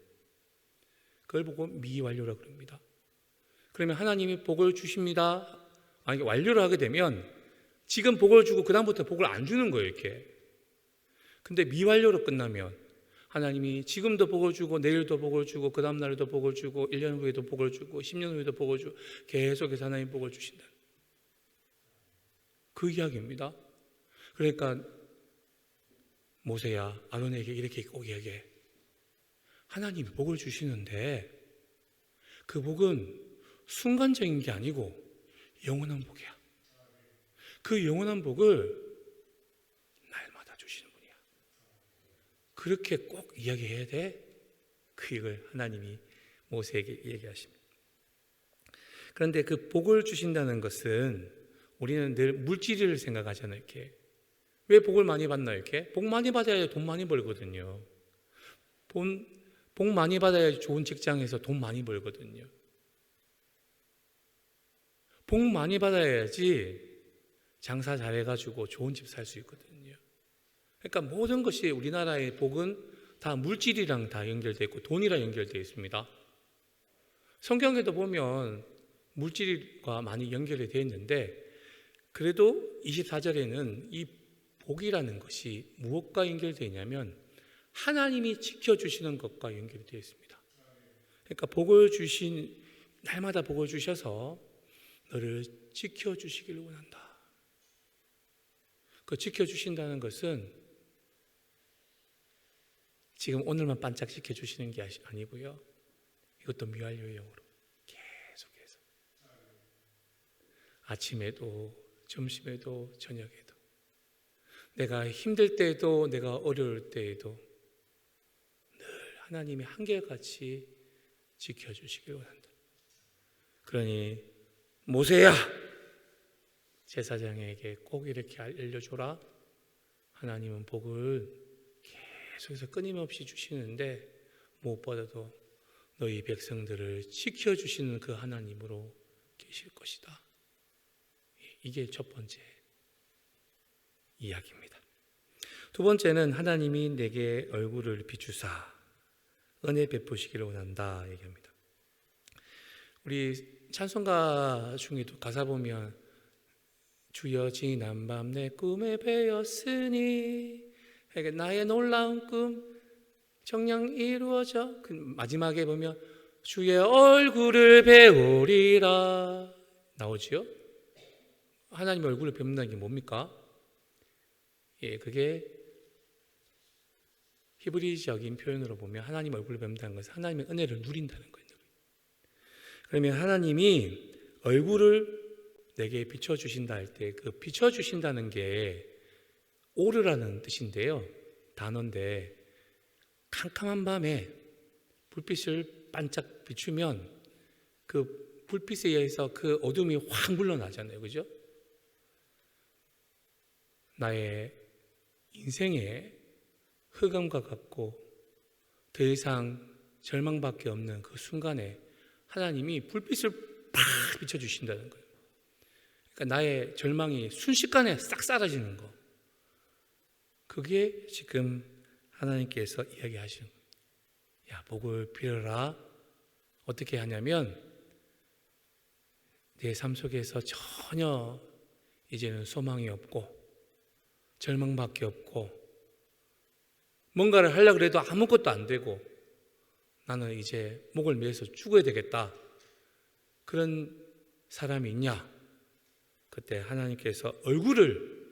그걸 보고 미완료라고 그럽니다. 그러면 하나님이 복을 주십니다. 아니, 완료를 하게 되면 지금 복을 주고 그 다음부터 복을 안 주는 거예요, 이렇게. 근데 미완료로 끝나면 하나님이 지금도 복을 주고 내일도 복을 주고 그 다음 날에도 복을 주고 1년 후에도 복을 주고 10년 후에도 복을 주고 계속해서 하나님 복을 주신다. 그 이야기입니다. 그러니까 모세야 아론에게 이렇게 꼭 이야기해. 하나님이 복을 주시는데 그 복은 순간적인 게 아니고 영원한 복이야. 그 영원한 복을 날마다 주시는 분이야. 그렇게 꼭 이야기해야 돼. 그 이걸 하나님이 모세에게 얘기하십니다. 그런데 그 복을 주신다는 것은 우리는 늘 물질을 생각하잖아요. 이렇게. 왜 복을 많이 받나요? 이렇게? 복 많이 받아야 돈 많이 벌거든요. 복 많이 받아야 좋은 직장에서 돈 많이 벌거든요. 복 많이 받아야지 장사 잘해가지고 좋은 집 살 수 있거든요. 그러니까 모든 것이 우리나라의 복은 다 물질이랑 다 연결되어 있고 돈이랑 연결되어 있습니다. 성경에도 보면 물질과 많이 연결이 되어 있는데 그래도 24절에는 이 복이라는 것이 무엇과 연결되어 있냐면 하나님이 지켜주시는 것과 연결이 되어 있습니다. 그러니까 날마다 복을 주셔서 너를 지켜주시기를 원한다. 그 지켜주신다는 것은 지금 오늘만 반짝 지켜주시는 게 아니고요. 이것도 미완료형으로 계속해서 아침에도 점심에도 저녁에도 내가 힘들 때에도 내가 어려울 때에도 늘 하나님이 한결같이 지켜주시길 원한다. 그러니 모세야 제사장에게 꼭 이렇게 알려줘라. 하나님은 복을 계속해서 끊임없이 주시는데 무엇보다도 너희 백성들을 지켜주시는 그 하나님으로 계실 것이다. 이게 첫 번째 이야기입니다. 두 번째는 하나님이 내게 얼굴을 비추사 은혜 베푸시기를 원한다 얘기합니다. 우리 찬송가 중에도 가사 보면 주여 지난 밤 내 꿈에 배었으니 나의 놀라운 꿈 정녕 이루어져. 그 마지막에 보면 주의 얼굴을 배우리라 나오지요. 하나님의 얼굴을 뵙는다는 게 뭡니까? 그게 히브리적인 표현으로 보면 하나님의 얼굴을 뵙는다는 것은 하나님의 은혜를 누린다는 거예요. 그러면 하나님이 얼굴을 내게 비춰주신다 할 때 그 비춰주신다는 게 오르라는 뜻인데요. 단어인데 캄캄한 밤에 불빛을 반짝 비추면 그 불빛에 의해서 그 어둠이 확 물러나잖아요. 그죠? 나의 인생의 흑암과 같고 더 이상 절망밖에 없는 그 순간에 하나님이 불빛을 팍 비춰주신다는 거예요. 그러니까 나의 절망이 순식간에 싹 사라지는 거. 그게 지금 하나님께서 이야기하시는 거예요. 야, 복을 빌어라. 어떻게 하냐면 내 삶 속에서 전혀 이제는 소망이 없고 절망밖에 없고 뭔가를 하려고 해도 아무것도 안 되고 나는 이제 목을 매서 죽어야 되겠다. 그런 사람이 있냐? 그때 하나님께서 얼굴을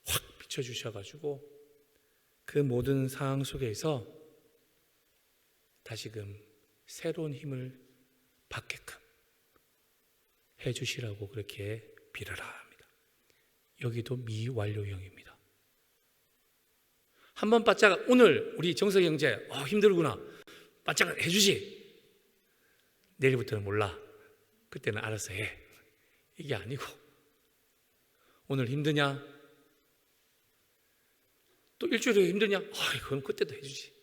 확 비춰주셔가지고 그 모든 상황 속에서 다시금 새로운 힘을 받게끔 해주시라고 그렇게 빌어라 합니다. 여기도 미완료형입니다. 한번 바짝 오늘 우리 정석이 형제 힘들구나 바짝 해주지. 내일부터는 몰라. 그때는 알아서 해. 이게 아니고 오늘 힘드냐? 또 일주일에 힘드냐? 그럼 그때도 해주지.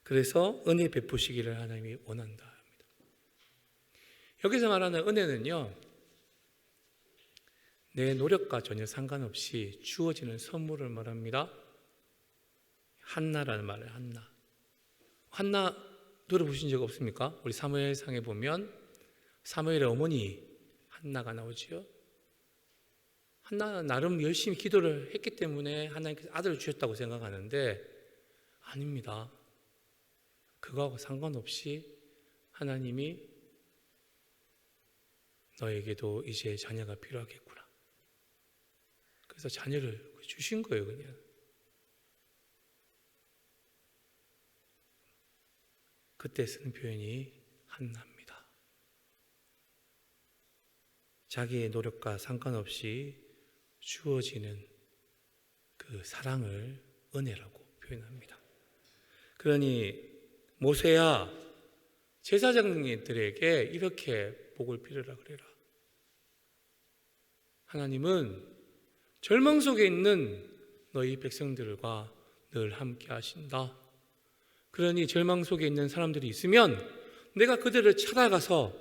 그래서 은혜 베푸시기를 하나님이 원한다 합니다. 여기서 말하는 은혜는요, 내 노력과 전혀 상관없이 주어지는 선물을 말합니다. 한나라는 말을 한나 들어보신 적 없습니까? 우리 사무엘상에 보면 사무엘의 어머니 한나가 나오지요. 한나는 나름 열심히 기도를 했기 때문에 하나님께서 아들을 주셨다고 생각하는데 아닙니다. 그거하고 상관없이 하나님이 너에게도 이제 자녀가 필요하겠구나. 그래서 자녀를 주신 거예요, 그냥. 그때 쓰는 표현이 한나입니다. 자기의 노력과 상관없이 주어지는 그 사랑을 은혜라고 표현합니다. 그러니 모세야 제사장들에게 이렇게 복을 빌으라 그래라. 하나님은 절망 속에 있는 너희 백성들과 늘 함께 하신다. 그러니 절망 속에 있는 사람들이 있으면 내가 그들을 찾아가서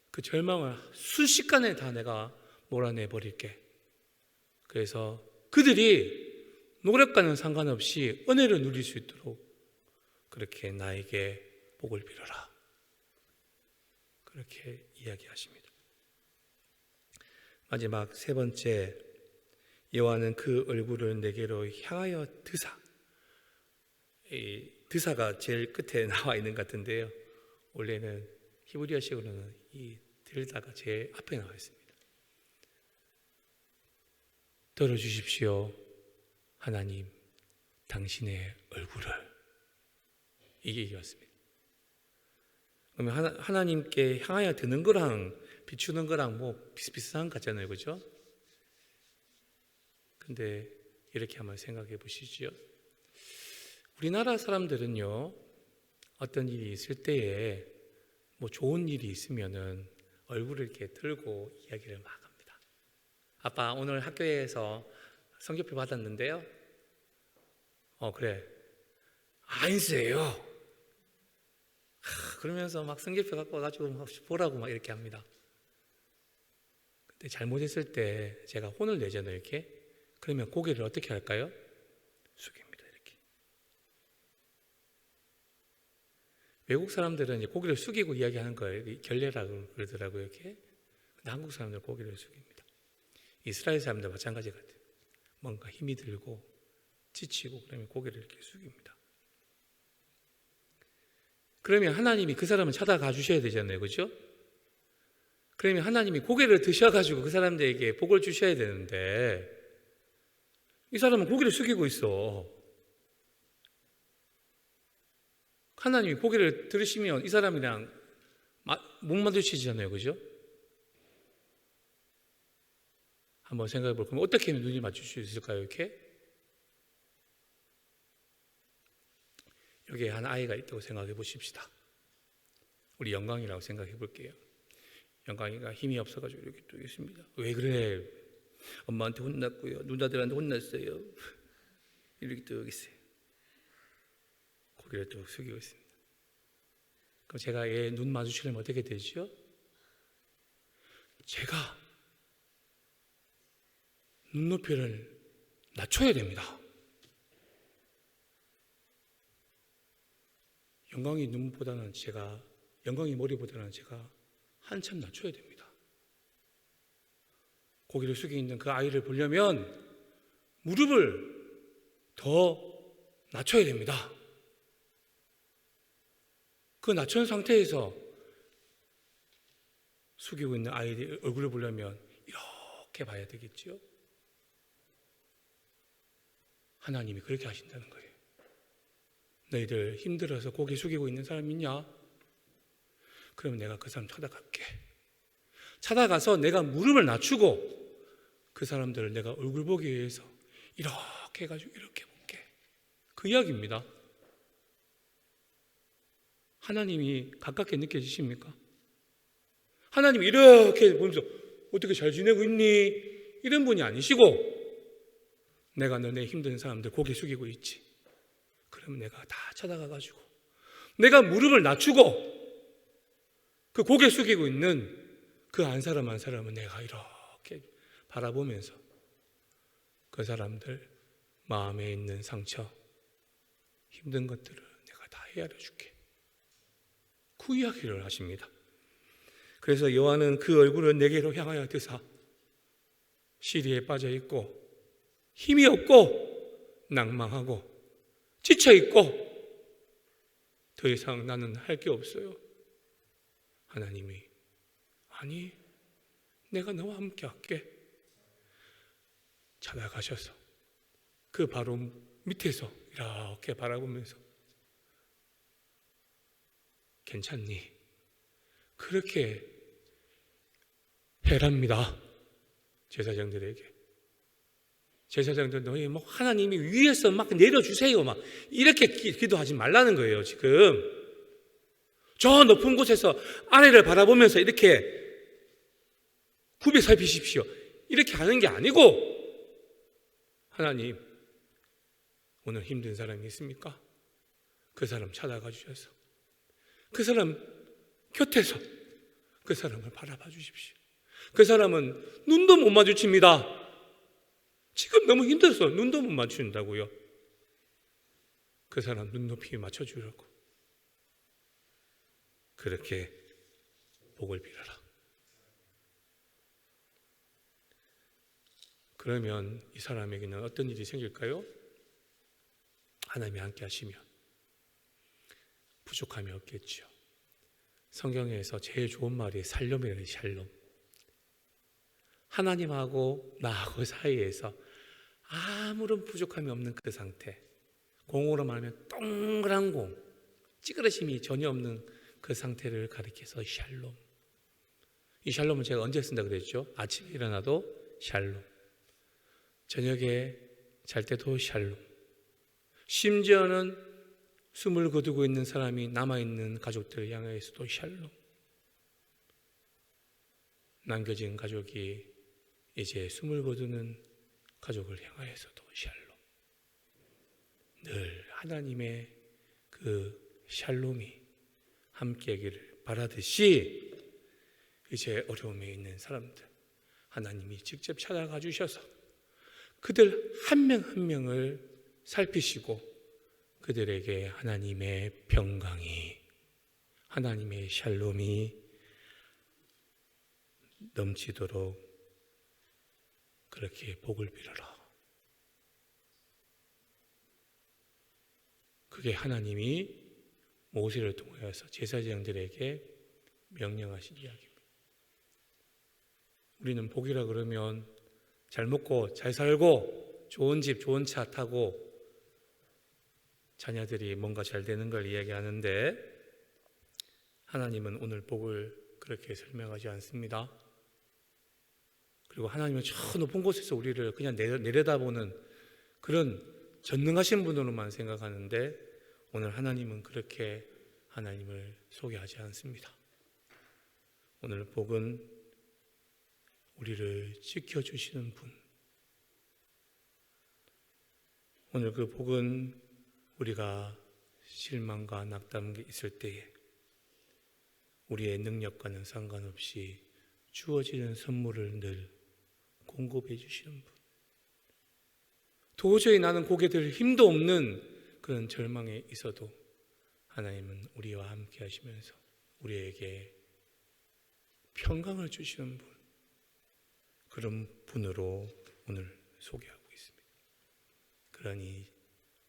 그 절망을 순식간에 다 내가 몰아내 버릴게. 그래서 그들이 노력과는 상관없이 은혜를 누릴 수 있도록 그렇게 나에게 복을 빌어라. 그렇게 이야기하십니다. 마지막 세 번째, 여호와는 그 얼굴을 내게로 향하여 드사. 이 드사가 제일 끝에 나와 있는 것 같은데요. 원래는 히브리어식으로는 이 들다가 제일 앞에 나와 있습니다. 들어주십시오, 하나님, 당신의 얼굴을. 이게 이겼습니다. 그러면 하나님께 향하여 드는 거랑 비추는 거랑 뭐 비슷비슷한 것 같잖아요, 그죠? 근데 이렇게 한번 생각해 보시죠. 우리나라 사람들은요, 어떤 일이 있을 때에 뭐 좋은 일이 있으면은 얼굴을 이렇게 들고 이야기를 막 합니다. 아빠 오늘 학교에서 성적표 받았는데요. 그래. 아인스예요. 그러면서 막 성적표 갖고 와가지고 막 보라고 막 이렇게 합니다. 근데 잘못했을 때 제가 혼을 내잖아요, 이렇게. 그러면 고개를 어떻게 할까요? 숙입니다, 이렇게. 외국 사람들은 이제 고개를 숙이고 이야기하는 거예요. 결례라고 그러더라고요, 이렇게. 근데 한국 사람들은 고개를 숙입니다. 이스라엘 사람들 마찬가지 같아요. 뭔가 힘이 들고 지치고 그러면 고개를 이렇게 숙입니다. 그러면 하나님이 그 사람을 찾아가 주셔야 되잖아요, 그렇죠? 그러면 하나님이 고개를 드셔가지고 그 사람들에게 복을 주셔야 되는데 이 사람은 고개를 숙이고 있어. 하나님이 고개를 들으시면 이 사람이랑 못 마주치잖아요, 그죠? 한번 생각해 볼까요? 그럼 어떻게 하면 눈이 맞출 수 있을까요, 이렇게? 여기에 한 아이가 있다고 생각해 보십시다. 우리 영광이라고 생각해 볼게요. 영광이가 힘이 없어가지고 이렇게 또 있습니다. 왜 그래? 엄마한테 혼났고요. 누나들한테 혼났어요. 이렇게 또 있어요. 고개를 또 숙이고 있습니다. 그럼 제가 얘 눈 마주치려면 어떻게 되죠? 제가 눈높이를 낮춰야 됩니다. 영광이 눈보다는 영광이 머리보다는 제가 한참 낮춰야 됩니다. 고개를 숙이고 있는 그 아이를 보려면 무릎을 더 낮춰야 됩니다. 그 낮춘 상태에서 숙이고 있는 아이의 얼굴을 보려면 이렇게 봐야 되겠죠. 하나님이 그렇게 하신다는 거예요. 너희들 힘들어서 고개 숙이고 있는 사람 있냐? 그러면 내가 그 사람 찾아갈게. 찾아가서 내가 무릎을 낮추고 그 사람들을 내가 얼굴 보기 위해서 이렇게 해가지고 이렇게 볼게. 그 이야기입니다. 하나님이 가깝게 느껴지십니까? 하나님이 이렇게 보면서 어떻게 잘 지내고 있니? 이런 분이 아니시고 내가 너네 힘든 사람들 고개 숙이고 있지. 그러면 내가 다 찾아가가지고 내가 무릎을 낮추고 그 고개 숙이고 있는 그 한 사람 한 사람은 내가 이렇게 바라보면서 그 사람들 마음에 있는 상처, 힘든 것들을 내가 다 헤아려 줄게. 그 이야기를 하십니다. 그래서 여호와는 그 얼굴을 내게로 향하여 드사 시리에 빠져 있고 힘이 없고 낭망하고 지쳐 있고 더 이상 나는 할 게 없어요. 하나님이 아니 내가 너와 함께 할게. 찾아가셔서 그 바로 밑에서 이렇게 바라보면서 괜찮니? 그렇게 해랍니다. 제사장들에게. 제사장들 너희 뭐 하나님이 위에서 막 내려주세요 막 이렇게 기도하지 말라는 거예요. 지금 저 높은 곳에서 아래를 바라보면서 이렇게 굽에 살피십시오 이렇게 하는 게 아니고, 하나님 오늘 힘든 사람이 있습니까? 그 사람 찾아가 주셔서 그 사람 곁에서 그 사람을 바라봐 주십시오. 그 사람은 눈도 못 마주칩니다. 지금 너무 힘들어서 눈도 못 맞춘다고요. 그 사람 눈높이 맞춰주려고 그렇게 복을 빌어라. 그러면 이 사람에게는 어떤 일이 생길까요? 하나님이 함께 하시면 부족함이 없겠죠. 성경에서 제일 좋은 말이 샬롬이라는 샬롬. 하나님하고 나하고 사이에서 아무런 부족함이 없는 그 상태, 공으로 말하면 동그란 공, 찌그러짐이 전혀 없는 그 상태를 가리켜서 샬롬. 이 샬롬은 제가 언제 쓴다 그랬죠? 아침에 일어나도 샬롬, 저녁에 잘 때도 샬롬, 심지어는 숨을 거두고 있는 사람이 남아있는 가족들을 향해서도 샬롬. 남겨진 가족이 이제 숨을 거두는 가족을 향하여서도 샬롬. 늘 하나님의 그 샬롬이 함께하기를 바라듯이 이제 어려움에 있는 사람들 하나님이 직접 찾아가 주셔서 그들 한 명 한 명을 살피시고 그들에게 하나님의 평강이, 하나님의 샬롬이 넘치도록 그렇게 복을 빌어라. 그게 하나님이 모세를 통하여서 제사장들에게 명령하신 이야기입니다. 우리는 복이라 그러면 잘 먹고 잘 살고 좋은 집 좋은 차 타고 자녀들이 뭔가 잘 되는 걸 이야기하는데, 하나님은 오늘 복을 그렇게 설명하지 않습니다. 그리고 하나님은 저 높은 곳에서 우리를 그냥 내려다보는 그런 전능하신 분으로만 생각하는데, 오늘 하나님은 그렇게 하나님을 소개하지 않습니다. 오늘 복은 우리를 지켜주시는 분. 오늘 그 복은 우리가 실망과 낙담이 있을 때에 우리의 능력과는 상관없이 주어지는 선물을 늘 공급해 주시는 분. 도저히 나는 고개 들 힘도 없는 그런 절망에 있어도 하나님은 우리와 함께 하시면서 우리에게 평강을 주시는 분, 그런 분으로 오늘 소개하고 있습니다. 그러니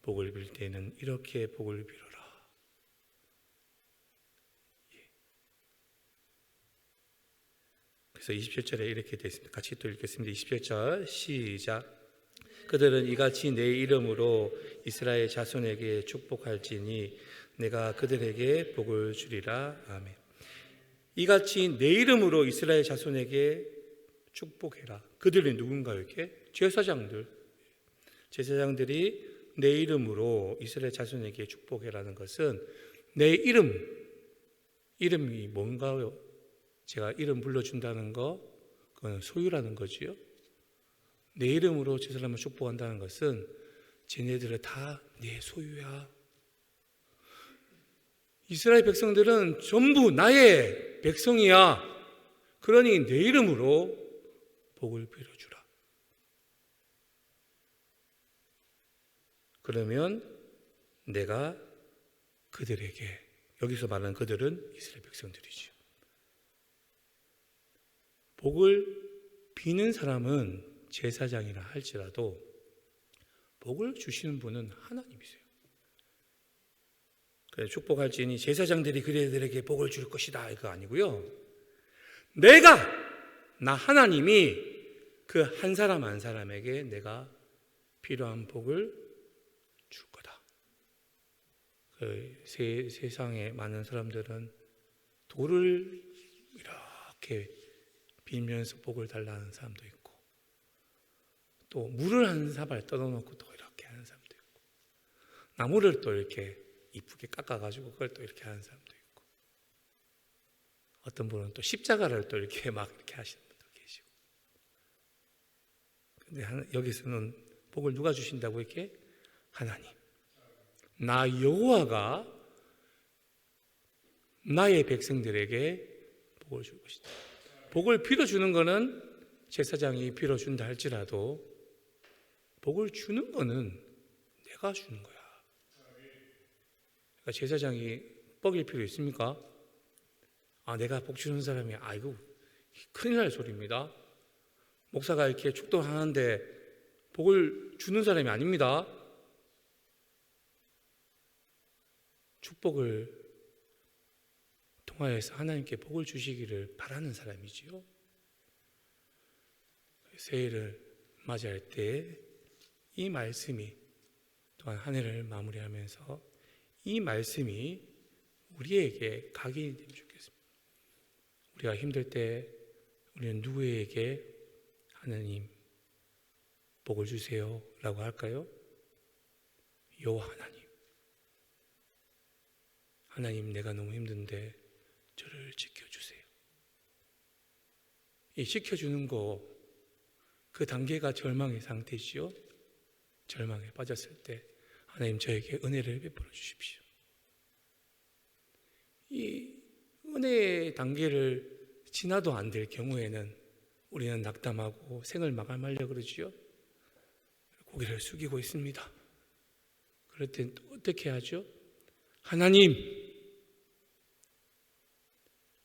복을 빌 때는 이렇게 복을 빌어라. 그래서 27절에 이렇게 되어 있습니다. 같이 또 읽겠습니다. 27절 시작. 그들은 이같이 내 이름으로 이스라엘 자손에게 축복할지니 내가 그들에게 복을 주리라. 아멘. 이같이 내 이름으로 이스라엘 자손에게 축복해라. 그들이 누군가요? 이렇게 제사장들이 내 이름으로 이스라엘 자손에게 축복해라는 것은 내 이름이 뭔가요? 제가 이름 불러준다는 거, 그건 소유라는 거지요. 내 이름으로 저 사람을 축복한다는 것은 쟤네들은 다 내 소유야. 이스라엘 백성들은 전부 나의 백성이야. 그러니 내 이름으로 복을 빌어주라. 그러면 내가 그들에게, 여기서 말하는 그들은 이스라엘 백성들이죠. 복을 비는 사람은 제사장이라 할지라도 복을 주시는 분은 하나님이세요. 그래, 축복할지니 제사장들이 그들에게 복을 줄 것이다 이거 아니고요. 나 하나님이 그 한 사람 한 사람에게 내가 필요한 복을 줄 거다. 세상에 많은 사람들은 돌을 이렇게 빌면서 복을 달라는 사람도 있고, 또 물을 한 사발 떠놓고 또 이렇게 하는 사람도 있고, 나무를 또 이렇게 이쁘게 깎아가지고 그걸 또 이렇게 하는 사람도 있고, 어떤 분은 또 십자가를 또 이렇게 막 이렇게 하시는 분도 계시고. 근데 여기서는 복을 누가 주신다고 이렇게? 하나님. 나 여호와가 나의 백성들에게 복을 줄 것이다. 복을 빌어주는 거는 제사장이 빌어준다 할지라도 복을 주는 거는 내가 주는 거야. 그러니까 제사장이 뻐길 필요 있습니까? 내가 복 주는 사람이 아이고 큰일 날 소리입니다. 목사가 이렇게 축도하는데 복을 주는 사람이 아닙니다. 축복을 통하여서 하나님께 복을 주시기를 바라는 사람이지요. 새해를 맞이할 때 이 말씀이 또한 한 해를 마무리하면서 이 말씀이 우리에게 각인이 되면 좋겠습니다. 우리가 힘들 때 우리는 누구에게 하나님 복을 주세요 라고 할까요? 여호와 하나님 내가 너무 힘든데 저를 지켜주세요. 이 지켜주는 거 그 단계가 절망의 상태지요. 절망에 빠졌을 때 하나님 저에게 은혜를 베풀어 주십시오. 이 은혜의 단계를 지나도 안 될 경우에는 우리는 낙담하고 생을 마감하려고 그러지요. 고개를 숙이고 있습니다. 그럴 땐 또 어떻게 하죠? 하나님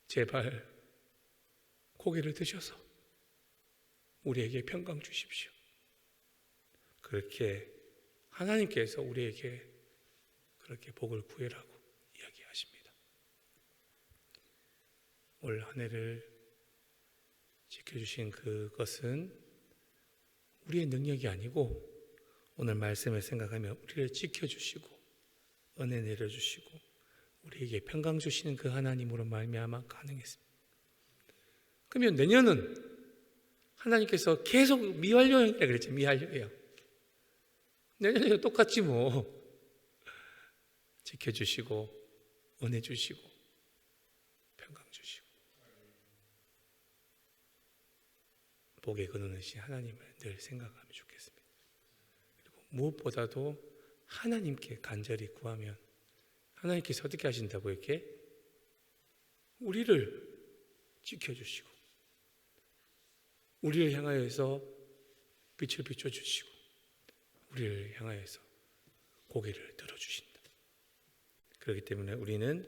제발 고개를 드셔서 우리에게 평강 주십시오. 그렇게 하나님께서 우리에게 그렇게 복을 구해라고 이야기하십니다. 올 한 해를 지켜주신 그것은 우리의 능력이 아니고 오늘 말씀을 생각하며 우리를 지켜주시고 은혜 내려주시고 우리에게 평강 주시는 그 하나님으로 말미암아 가능했습니다. 그러면 내년은 하나님께서 계속 미완료형이라 그랬죠. 미완료형. 내년에도 똑같지 뭐. 지켜주시고 은혜 주시고 평강 주시고 복의 근원이신 하나님을 늘 생각하면 좋겠습니다. 그리고 무엇보다도 하나님께 간절히 구하면 하나님께서 어떻게 하신다고 이렇게? 우리를 지켜주시고 우리를 향하여서 빛을 비춰주시고 우리를 향하여서 고개를 들어주신다. 그렇기 때문에 우리는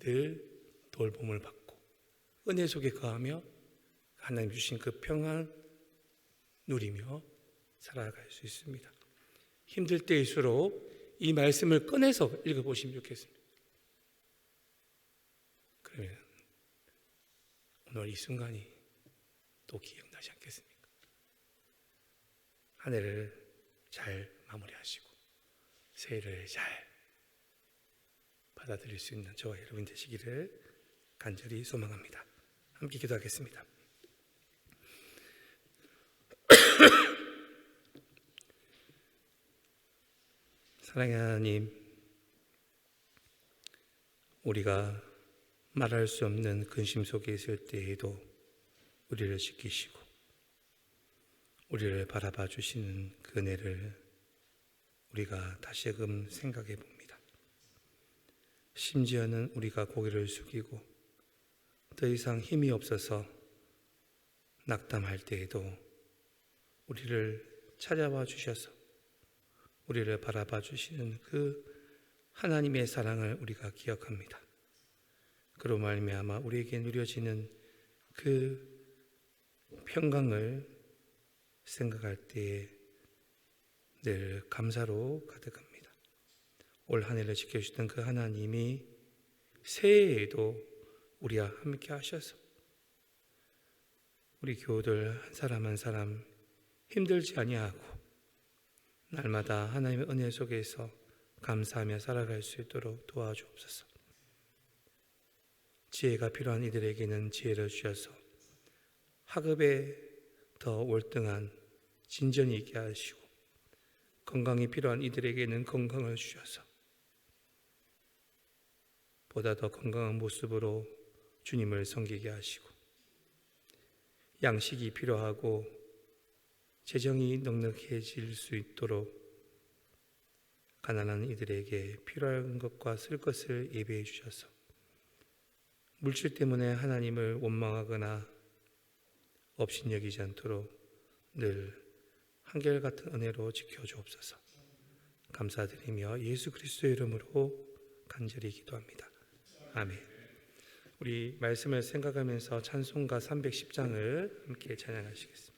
늘 돌봄을 받고 은혜 속에 거하며 하나님 주신 그 평안 누리며 살아갈 수 있습니다. 힘들 때일수록 이 말씀을 꺼내서 읽어보시면 좋겠습니다. 그러면 오늘 이 순간이 또 기억나지 않겠습니까? 한 해를 잘 마무리하시고 새해를 잘 받아들일 수 있는 저와 여러분 되시기를 간절히 소망합니다. 함께 기도하겠습니다. 사랑의 하나님, 우리가 말할 수 없는 근심 속에 있을 때에도 우리를 지키시고 우리를 바라봐 주시는 그 은혜를 우리가 다시금 생각해 봅니다. 심지어는 우리가 고개를 숙이고 더 이상 힘이 없어서 낙담할 때에도 우리를 찾아와 주셔서 우리를 바라봐 주시는 그 하나님의 사랑을 우리가 기억합니다. 그로 말미암아 우리에게 누려지는 그 평강을 생각할 때에 늘 감사로 가득합니다. 올 한 해를 지켜주시던 그 하나님이 새해에도 우리와 함께 하셔서 우리 교우들 한 사람 한 사람 힘들지 아니하고 날마다 하나님의 은혜 속에서 감사하며 살아갈 수 있도록 도와주옵소서. 지혜가 필요한 이들에게는 지혜를 주셔서 학업에 더 월등한 진전이 있게 하시고, 건강이 필요한 이들에게는 건강을 주셔서 보다 더 건강한 모습으로 주님을 섬기게 하시고, 양식이 필요하고 재정이 넉넉해질 수 있도록 가난한 이들에게 필요한 것과 쓸 것을 예배해 주셔서 물질 때문에 하나님을 원망하거나 업신여기지 않도록 늘 한결같은 은혜로 지켜주옵소서. 감사드리며 예수 그리스도의 이름으로 간절히 기도합니다. 아멘. 우리 말씀을 생각하면서 찬송가 310장을 함께 찬양하시겠습니다.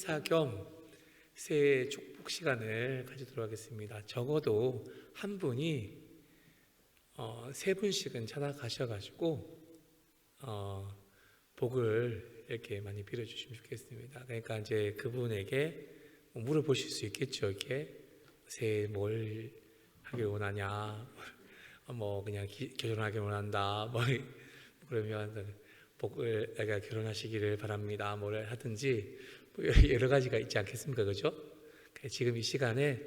인사 겸 새해 축복 시간을 가지도록 하겠습니다. 적어도 한 분이 3분씩은 찾아가셔가지고 복을 이렇게 많이 빌어주시면 좋겠습니다. 그러니까 이제 그분에게 물어보실 수 있겠죠. 이렇게 새해 뭘 하길 원하냐, 뭐 그냥 결혼하길 원한다, 뭐 그러면 복을 내가 결혼하시기를 바랍니다. 뭘 하든지 뭐 여러 가지가 있지 않겠습니까, 그죠? 지금 이 시간에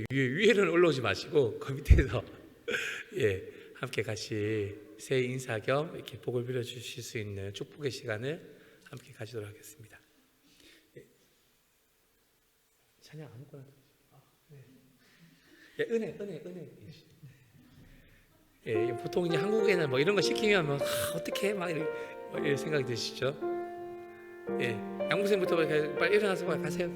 위에는 올라오지 마시고 그 밑에서 함께 같이 새해 인사 겸 이렇게 복을 빌어주실 수 있는 축복의 시간을 함께 가지도록 하겠습니다. 찬양 아무거나. 은혜. 보통 이제 한국에는 뭐 이런 거 시키면 뭐 어떻게 막 이런 생각이 드시죠? 양무생부터 빨리 일어나서 빨리 가세요.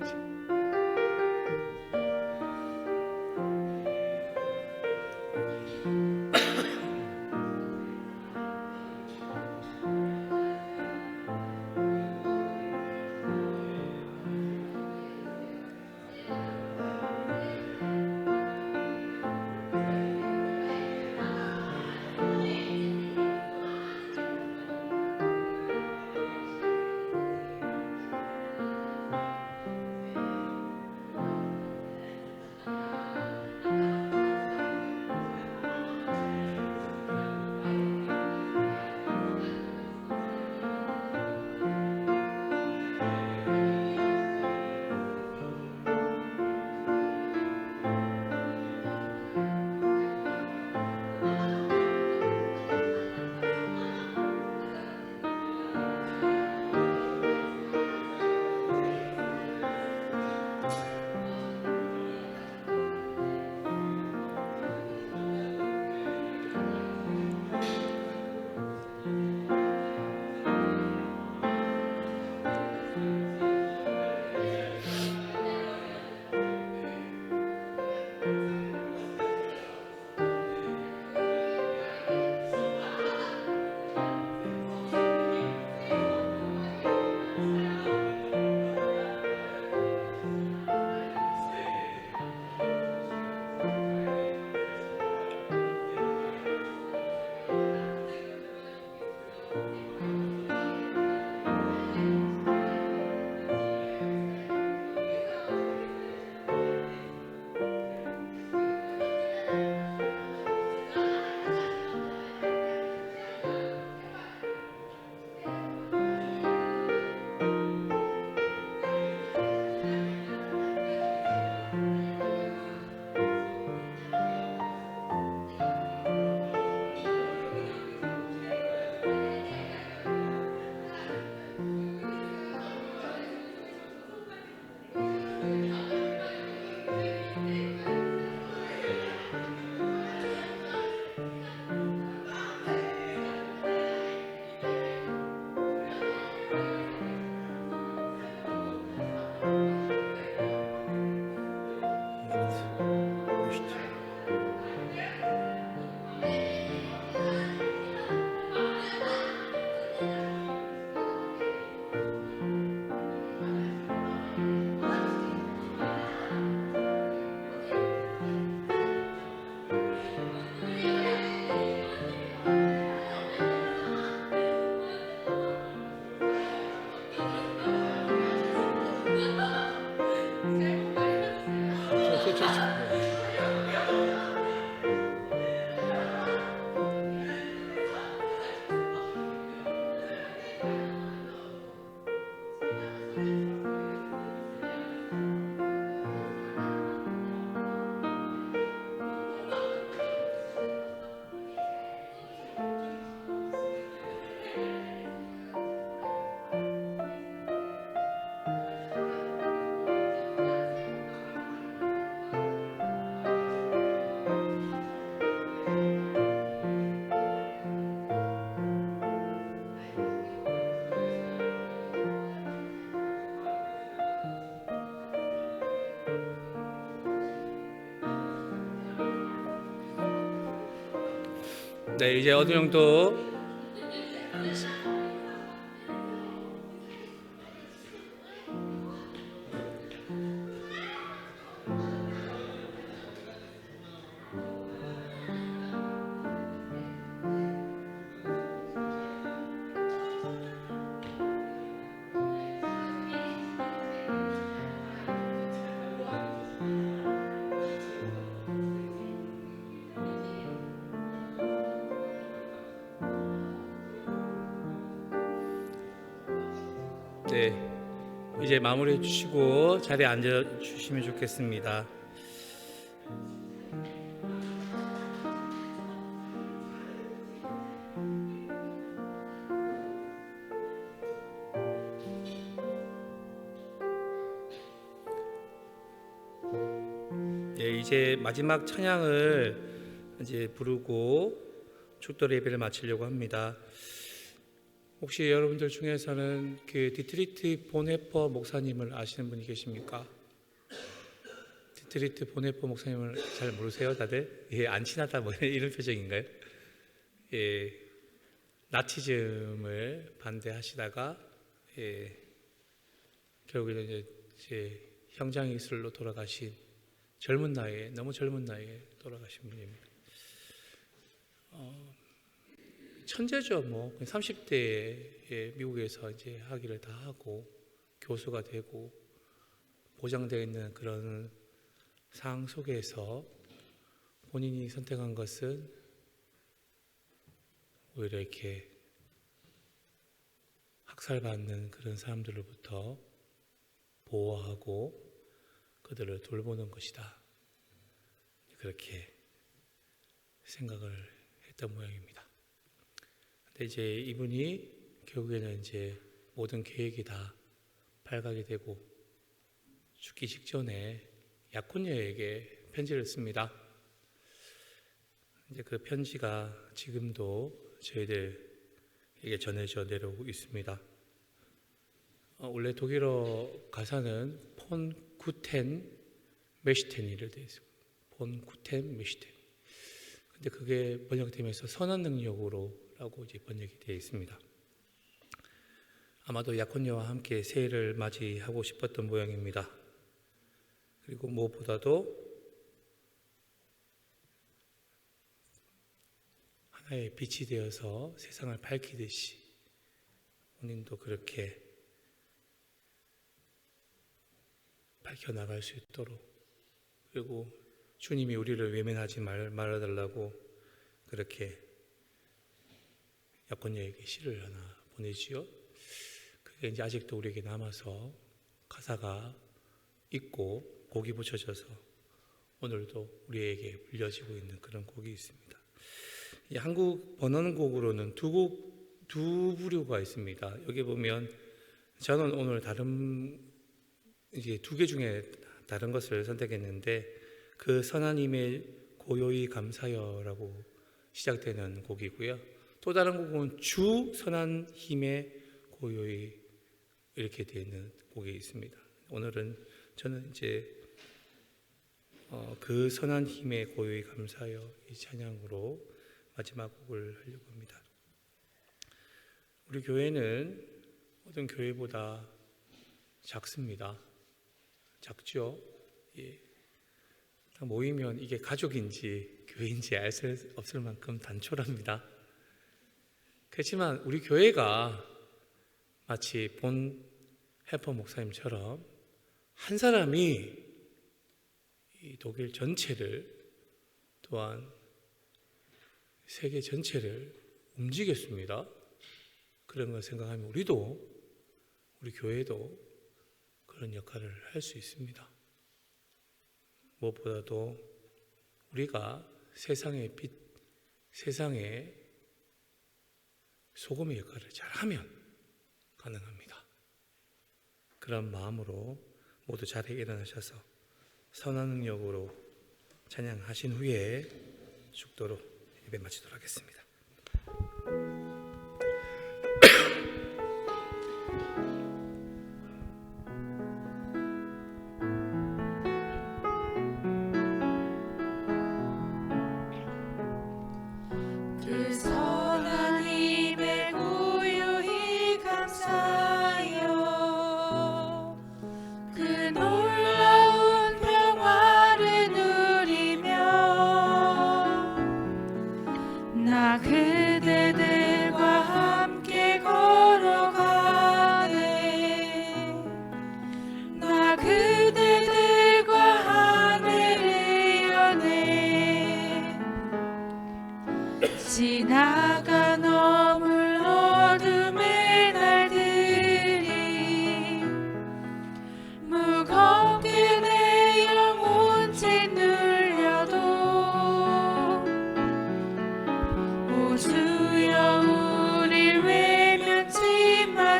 네, 이제 어느 정도 네, 이제 마무리해 주시고 자리에 앉아 주시면 좋겠습니다. 네, 이제 마지막 찬양을 이제 부르고 축도 예배를 마치려고 합니다. 혹시 여러분들 중에서는 그 디트리트 본헤퍼 목사님을 아시는 분이 계십니까? 디트리트 본헤퍼 목사님을 잘 모르세요, 다들? 예, 안 친하다 뭐 이런 표정인가요? 예, 나치즘을 반대하시다가 결국에는 이제 형장이슬로 돌아가신 젊은 나이에, 너무 젊은 나이에 돌아가신 분입니다. 천재죠. 뭐 30대에 미국에서 이제 학위를 다 하고 교수가 되고 보장되어 있는 그런 상황 속에서 본인이 선택한 것은 오히려 이렇게 학살받는 그런 사람들로부터 보호하고 그들을 돌보는 것이다. 그렇게 생각을 했던 모양입니다. 근데 이제 이분이 결국에는 이제 모든 계획이 다 발각이 되고 죽기 직전에 약혼녀에게 편지를 씁니다. 이제 그 편지가 지금도 저희들에게 전해져 내려오고 있습니다. 원래 독일어 가사는 폰 구텐 메시텐이를 되어 있습니다. 폰 구텐 메시텐. 근데 그게 번역되면서 선한 능력으로라고 이제 번역이 되어 있습니다. 아마도 약혼녀와 함께 새해를 맞이하고 싶었던 모양입니다. 그리고 무엇보다도 하나의 빛이 되어서 세상을 밝히듯이 본인도 그렇게 밝혀나갈 수 있도록, 그리고 주님이 우리를 외면하지 말아달라고 그렇게 약혼녀에게 시를 하나 보내지요. 그게 이제 아직도 우리에게 남아서 가사가 있고 곡이 붙여져서 오늘도 우리에게 불려지고 있는 그런 곡이 있습니다. 이 한국 번안곡으로는 두 부류가 있습니다. 여기 보면 저는 오늘 이제 두 개 중에 다른 것을 선택했는데, 그 선하님의 고요히 감사여라고 시작되는 곡이고요. 또 다른 곡은 주 선한 힘의 고요히 이렇게 되어 있는 곡이 있습니다. 오늘은 저는 이제 그 선한 힘의 고요히 감사여 이 찬양으로 마지막 곡을 하려고 합니다. 우리 교회는 모든 교회보다 작습니다. 작죠? 예. 모이면 이게 가족인지 교회인지 알 수 없을 만큼 단촐합니다. 그렇지만 우리 교회가 마치 본 해퍼 목사님처럼 한 사람이 이 독일 전체를, 또한 세계 전체를 움직였습니다. 그런 걸 생각하면 우리 교회도 그런 역할을 할 수 있습니다. 무엇보다도 우리가 세상의 빛, 세상의 소금의 역할을 잘하면 가능합니다. 그런 마음으로 모두 자리에 일어나셔서 선한 능력으로 찬양하신 후에 축도로 예배 마치도록 하겠습니다. 지나가 넘을 어둠의 날들이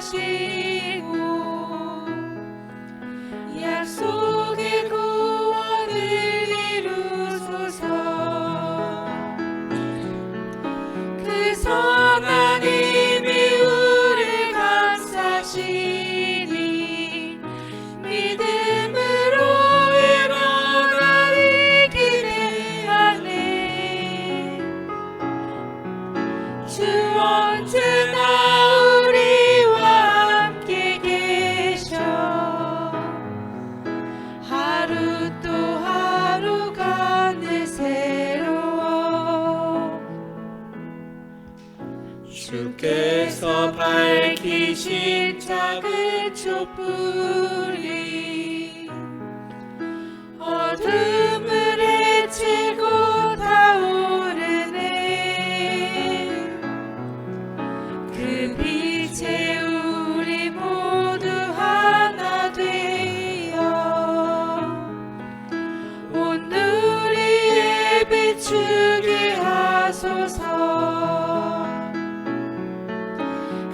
감사하시고 약속의 구원을 이루소서. 그 선한 힘이 우리 감싸시니 믿음으로 일어나리 기대하네. 주 언제나 우리와 함께 계셔. 하루 또 하루가 늘 새로워. 주께서 밝히신 작은 촛불이 어둠을 헤치고 타오르네. 그 빛에 우리 모두 하나 되어 온누리에 비추게 하소서.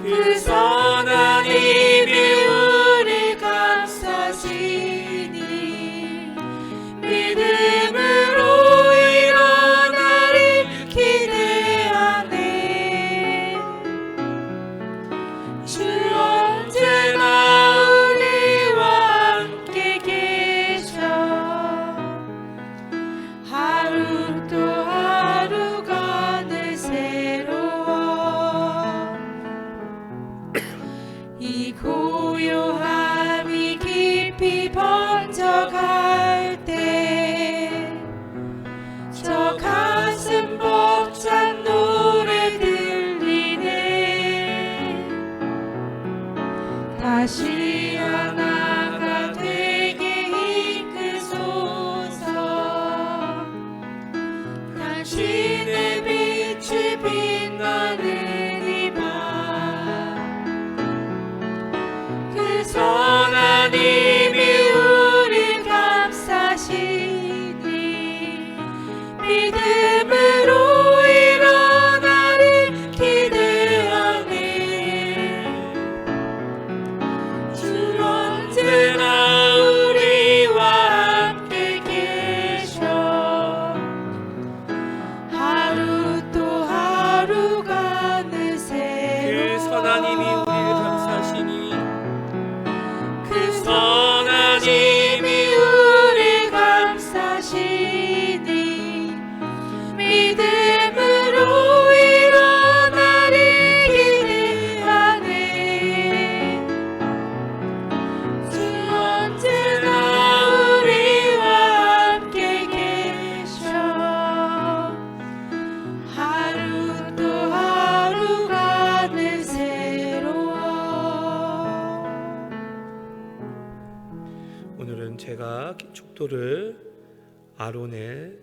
그 선한 힘이 우리 감싸시니 믿음으로 일어나리 기대하네. 주 언제나 우리와 함께 계셔. 하루 또 하루가 늘 새로워. 이 고요함이 깊이 번져갈 때 저 가슴 벅찬 노래 들리네. 다시 하나가 되게 이끄소서. 당신의 빛이 빛나는 이밤 그 선한 힘이 우리 감싸시니 믿음으로 일어나리 기대하네. 주 언제나 우리와 함께 계셔. 하루 또 하루가 늘 새로워. 그 선한 힘이 우리를 감싸시니 그 선한 힘이 우리 감싸시니 믿음으로 일어나리 기대하네. 주 언제나 우리와 함께 계셔. 하루 또 하루가 늘 새로워. 오늘은 제가 축도를 아론의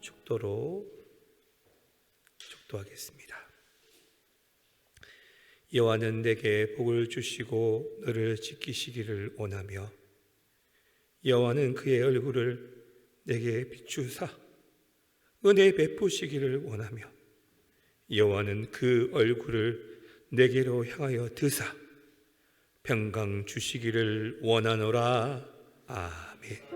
축도로 축도하겠습니다. 여호와는 내게 복을 주시고 너를 지키시기를 원하며 여호와는 그의 얼굴을 내게 비추사 은혜 베푸시기를 원하며 여호와는 그 얼굴을 내게로 향하여 드사 평강 주시기를 원하노라. 아멘.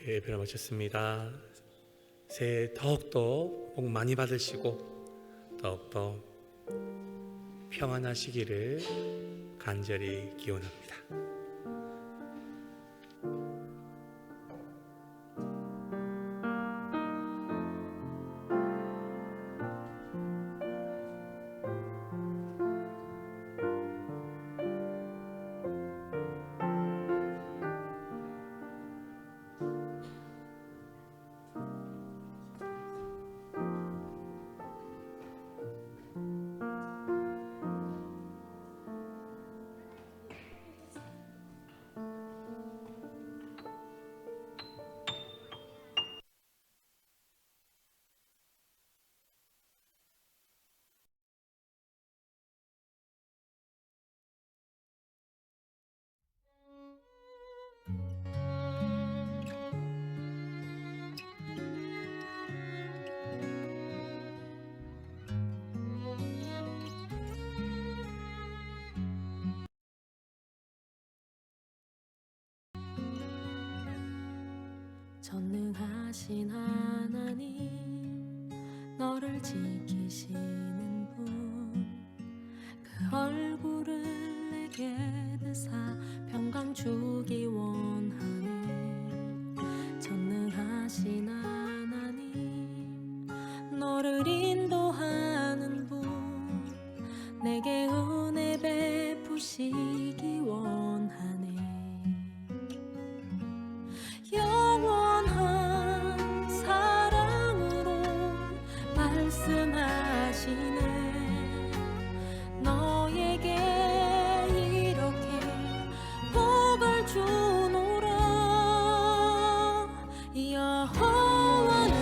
예배를 마쳤습니다. 새해 더욱더 복 많이 받으시고 더욱더 평안하시기를 간절히 기원합니다. 전능하신 하나님 너를 지키시는 분 그 얼굴을 내게 드사 평강 주기 원하네 전능하신 하나님 너를 인도하는 분 내게 은혜 베푸시기 원하네 영원한 사랑으로 말씀하시네 너에게 이렇게 복을 주노라 여호와는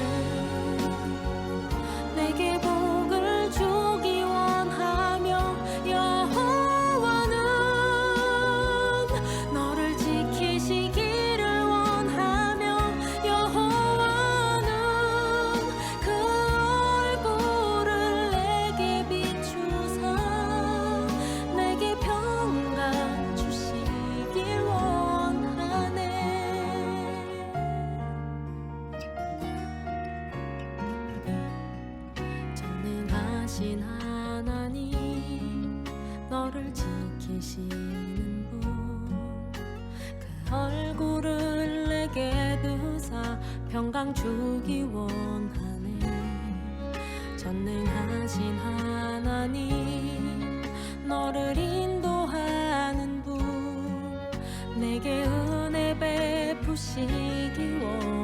내게 복을 주기 원하며 여호와는 너를 지키시기를 원하며 여호와는 그 얼굴을 내게 비추사 내게 평강 주시길 원하네 전능하신 하나님 너를 지키시는 분 그 얼굴을 내게 드사 평강 주기 원하네 전능하신 하나님 너를 인도하는 분 내게 은혜 베푸시기 원하네